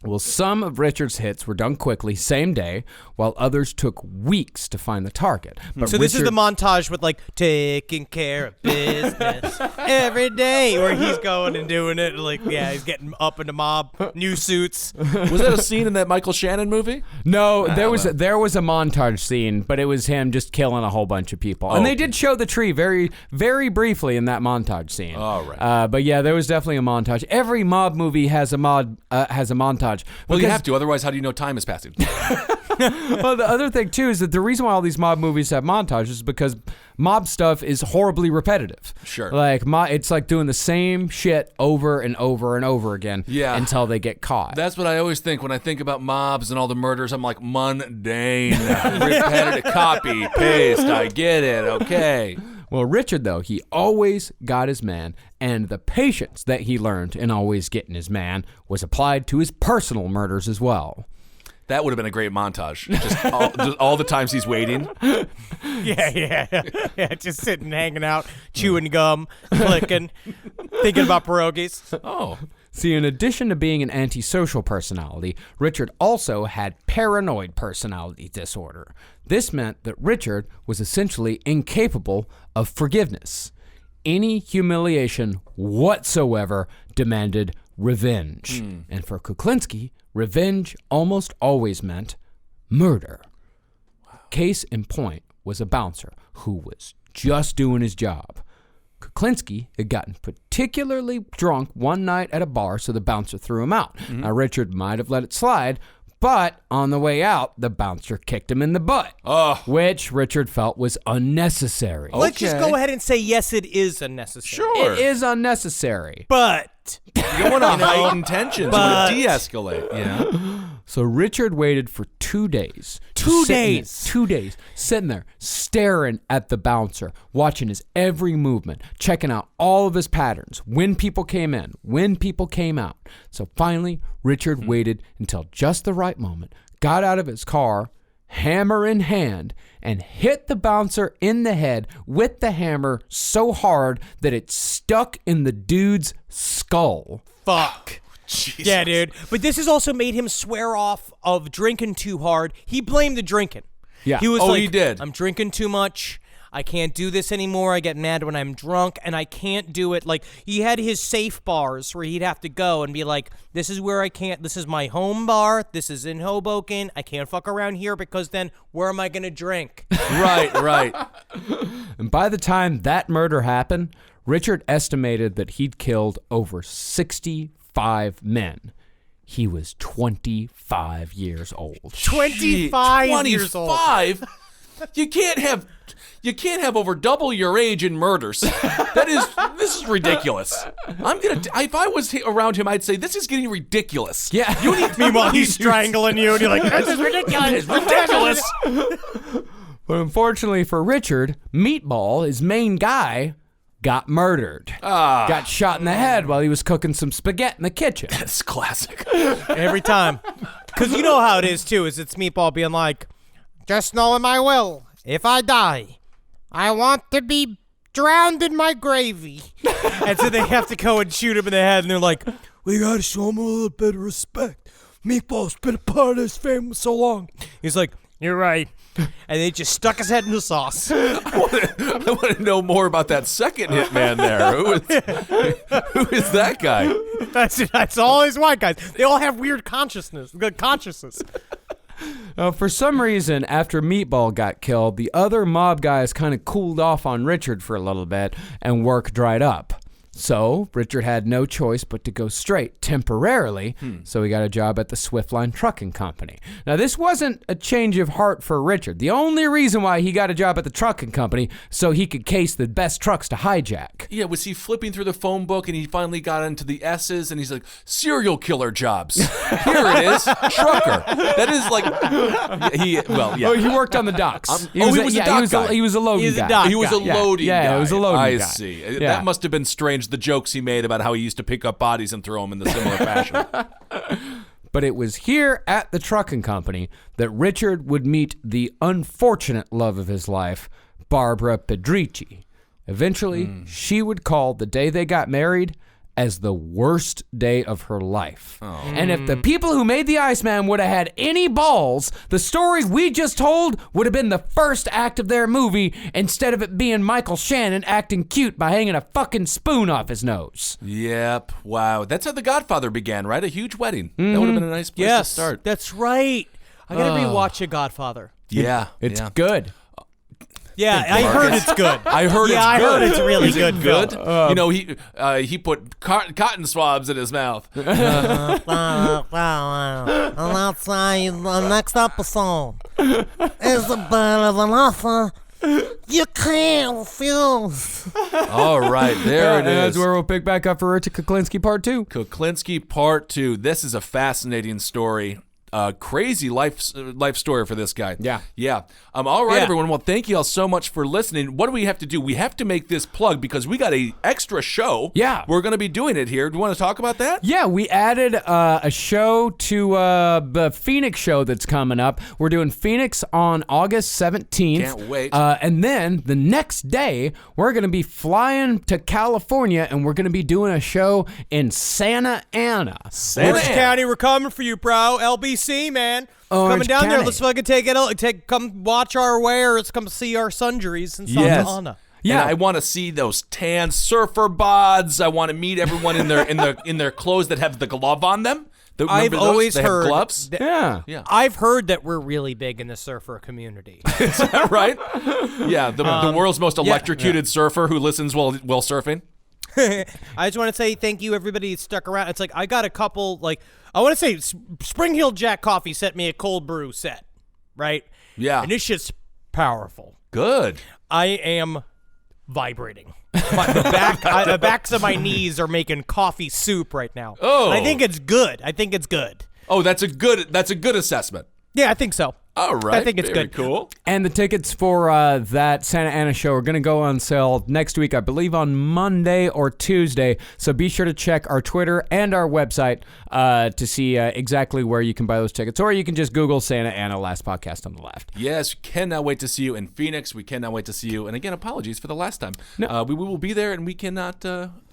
Well, some of Richard's hits were done quickly, same day, while others took weeks to find the target. But So this is the montage with taking care of business every day, where he's going and doing it. He's getting up into mob, new suits. Was that a scene in that Michael Shannon movie? No, there was a montage scene, but it was him just killing a whole bunch of people. And they did show the tree very, very briefly in that montage scene. All right. But yeah, there was definitely a montage. Every mob movie has a montage. Well, you have to, otherwise how do you know time is passing? Well, the other thing, too, is that the reason why all these mob movies have montages is because mob stuff is horribly repetitive. Sure. It's like doing the same shit over and over and over again until they get caught. That's what I always think when I think about mobs and all the murders. I'm like, mundane, repetitive, copy, paste, I get it, okay. Well, Richard, though, he always got his man, and the patience that he learned in always getting his man was applied to his personal murders as well. That would have been a great montage. Just all the times he's waiting. Yeah, just sitting, hanging out, chewing gum, clicking, thinking about pierogies. Oh. See, in addition to being an antisocial personality, Richard also had paranoid personality disorder. This meant that Richard was essentially incapable of forgiveness. Any humiliation whatsoever demanded revenge. And for Kuklinski, revenge almost always meant murder. Wow. Case in point was a bouncer who was just doing his job. Kuklinski had gotten particularly drunk one night at a bar, so the bouncer threw him out. Now, Richard might have let it slide, but on the way out, the bouncer kicked him in the butt, which Richard felt was unnecessary. Let's just go ahead and say, yes, it is unnecessary. Sure. It is unnecessary. But you don't want to heighten tensions. You want to de-escalate. Yeah. So Richard waited for 2 days. 2 days. 2 days. Sitting there, staring at the bouncer, watching his every movement, checking out all of his patterns, when people came in, when people came out. So finally, Richard waited until just the right moment, got out of his car, hammer in hand, and hit the bouncer in the head with the hammer so hard that it stuck in the dude's skull. Fuck. Jesus. Yeah, dude. But this has also made him swear off of drinking too hard. He blamed the drinking. Yeah. He was he did. I'm drinking too much. I can't do this anymore. I get mad when I'm drunk, and I can't do it. Like, he had his safe bars where he'd have to go and be like, this is where I can't, this is my home bar. This is in Hoboken. I can't fuck around here because then where am I going to drink? Right. And by the time that murder happened, Richard estimated that he'd killed over 65 men. He was 25 years old. 25 years old. 25? You can't have over double your age in murders. This is ridiculous. If I was around him, I'd say this is getting ridiculous. Yeah. Meanwhile, he's strangling you, and you're like, this is ridiculous. It's ridiculous. But unfortunately for Richard, Meatball, his main guy, got murdered. Got shot in the head while he was cooking some spaghetti in the kitchen. That's classic. Every time. Because you know how it is, too, is it's Meatball being like, Just know in my will, if I die, I want to be drowned in my gravy. and so they have to go and shoot him in the head, and they're like, we gotta show him a little bit of respect. Meatball's been a part of this family so long. He's like, you're right. And they just stuck his head in the sauce. I want to know more about that second hitman there. Who is that guy? That's all his white guys. They all have weird consciousness. For some reason, after Meatball got killed, the other mob guys kind of cooled off on Richard for a little bit, and work dried up. So Richard had no choice but to go straight temporarily, so he got a job at the Swiftline Trucking Company. Now, this wasn't a change of heart for Richard. The only reason why he got a job at the trucking company so he could case the best trucks to hijack. Yeah, was he flipping through the phone book and he finally got into the S's and he's like, serial killer jobs. Here it is, trucker. That is like, Oh, he worked on the docks. He was a dock guy. He was a loading He was a guy. dock He was a loading guy. Yeah, he was a loading I guy. see. Yeah. That must have been strange, the jokes he made about how he used to pick up bodies and throw them in the similar fashion. But it was here at the trucking company that Richard would meet the unfortunate love of his life, Barbara Pedrici. Eventually, she would call the day they got married as the worst day of her life. And if the people who made the Iceman would have had any balls, the story we just told would have been the first act of their movie instead of it being Michael Shannon acting cute by hanging a fucking spoon off his nose. Yep. Wow. That's how The Godfather began, right? A huge wedding. That would have been a nice place to start. That's right. I gotta rewatch The Godfather. Yeah. It's good. Yeah, I heard it's good. I heard it's good. I heard it's really Is it good. good? He put cotton swabs in his mouth. And that's the next episode is a bit of an offer you can't refuse. All right, there it That's is. where we'll pick back up for Richard Kuklinski Part 2. Kuklinski Part 2. This is a fascinating story. Crazy life story for this guy. Yeah. All right, everyone. Well, thank you all so much for listening. What do we have to do? We have to make this plug because we got a extra show. Yeah. We're going to be doing it here. Do you want to talk about that? Yeah, we added a show to the Phoenix show that's coming up. We're doing Phoenix on August 17th. Can't wait. And then the next day, we're going to be flying to California, and we're going to be doing a show in Santa Ana. Orange County, we're coming for you, bro. LBC, man. Coming down there. Let's fucking come watch our wares. Come see our sundries in Santa Ana. Yeah, and I want to see those tan surfer bods. I want to meet everyone in their clothes that have the glove on them. I've always heard gloves. Yeah. I've heard that we're really big in the surfer community. Is that right? Yeah, the world's most electrocuted surfer who listens while surfing. I just want to say thank you, everybody who stuck around. It's like I got a couple, I want to say Spring Hill Jack Coffee sent me a cold brew set, right? Yeah. And this shit's powerful. Good. I am vibrating. The backs of my knees are making coffee soup right now. Oh. And I think it's good. Oh, that's a good assessment. Yeah, I think so. All right. I think it's Very good. Cool. And the tickets for that Santa Ana show are going to go on sale next week, I believe on Monday or Tuesday. So be sure to check our Twitter and our website to see exactly where you can buy those tickets. Or you can just Google Santa Ana Last Podcast on the Left. Yes, cannot wait to see you in Phoenix. We cannot wait to see you. And again, apologies for the last time. No. We will be there, and we cannot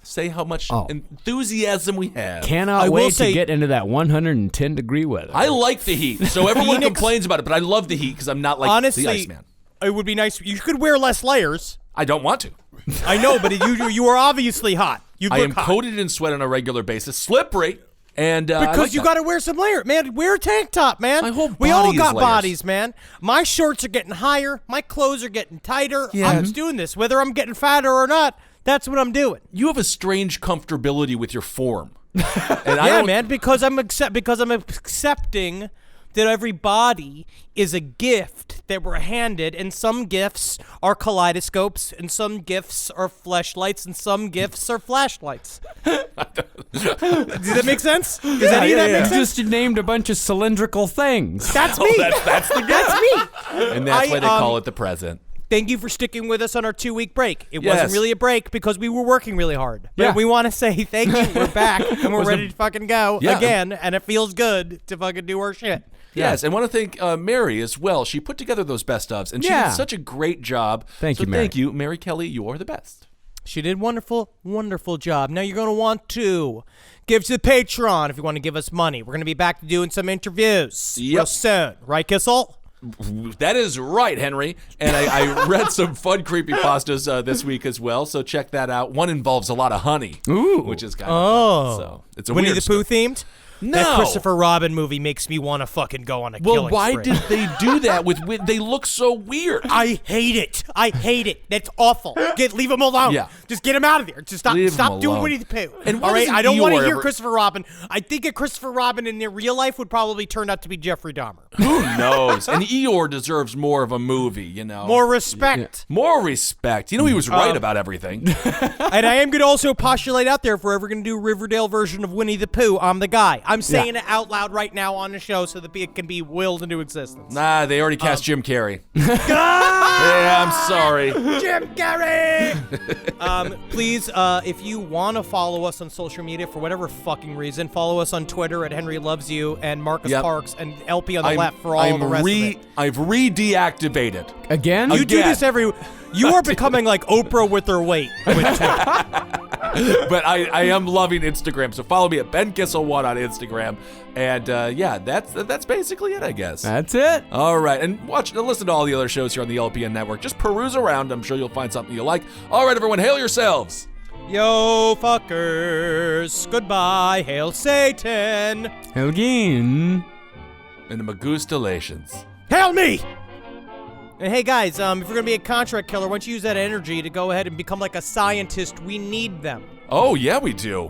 say how much enthusiasm we have. Cannot I will wait to say- get into that 110-degree weather. I like the heat. So everyone complains about it, but I love the heat because I'm not like Honestly, the Iceman. it would be nice. You could wear less layers. I don't want to. I know, but you are obviously hot. You look I am hot. coated in sweat on a regular basis, slippery, and Because you got to wear some layer, man. Wear a tank top, man. My whole we all body is got layers. bodies, man. My shorts are getting higher. My clothes are getting tighter. Yeah. I'm just doing this, whether I'm getting fatter or not. That's what I'm doing. You have a strange comfortability with your form. And Yeah, man. Because I'm accepting that every body is a gift that we're handed, and some gifts are kaleidoscopes, and some gifts are fleshlights, and some gifts are flashlights. Does that make sense? Does any of that make You sense? just named a bunch of cylindrical things. That's me. That's the That's me. And that's why they call it the present. Thank you for sticking with us on our 2-week break. It Yes. wasn't really a break because we were working really hard. But Yeah. we want to say thank you. We're back and we're ready to fucking go Yeah. again. And it feels good to fucking do our shit. Yes, and want to thank Mary as well. She put together those best ofs, and she Yeah. did such a great job. Thank you, Mary. Thank you, Mary Kelly. You are the best. She did wonderful, wonderful job. Now you're going to want to give to the Patreon if you want to give us money. We're going to be back to doing some interviews real Yep. soon. Right, Kissel? That is right, Henry. And I read some fun creepypastas this week as well, so check that out. One involves a lot of honey, which is kind of fun. So it's a Winnie weird the Pooh stuff. themed? No. That Christopher Robin movie makes me want to fucking go on a Well, killing why spree. did they do that? With they look so weird. I hate it. I hate it. That's awful. Leave him alone. Yeah. Just get him out of there. Just Leave him stop doing alone. Winnie the Pooh. And why all right, doesn't I don't want to Eeyore hear ever- Christopher Robin. I think a Christopher Robin in their real life would probably turn out to be Jeffrey Dahmer. Who knows? And Eeyore deserves more of a movie, you know. More respect. More respect. You know he was right about everything. And I am going to also postulate out there if we're ever going to do a Riverdale version of Winnie the Pooh, I'm the guy. I'm saying it out loud right now on the show so that it can be willed into existence. Nah, they already cast Jim Carrey. Yeah, I'm sorry. Jim Carrey! Please, if you want to follow us on social media for whatever fucking reason, follow us on Twitter at Henry Loves You and Marcus Yep. Parks and LP on the left for all the rest of it. I've re-deactivated. Again? You do this You are becoming like Oprah with her weight. With Twitter. But I am loving Instagram, so follow me at BenKissel1 on Instagram. And yeah, that's basically it, I guess. That's it. All right, and listen to all the other shows here on the LPN network. Just peruse around. I'm sure you'll find something you like. All right, everyone, hail yourselves. Yo, fuckers. Goodbye. Hail Satan. Again. And the Magustalations. Hail me! And hey guys, if you're gonna be a contract killer, why don't you use that energy to go ahead and become like a scientist? We need them. Oh, yeah, we do.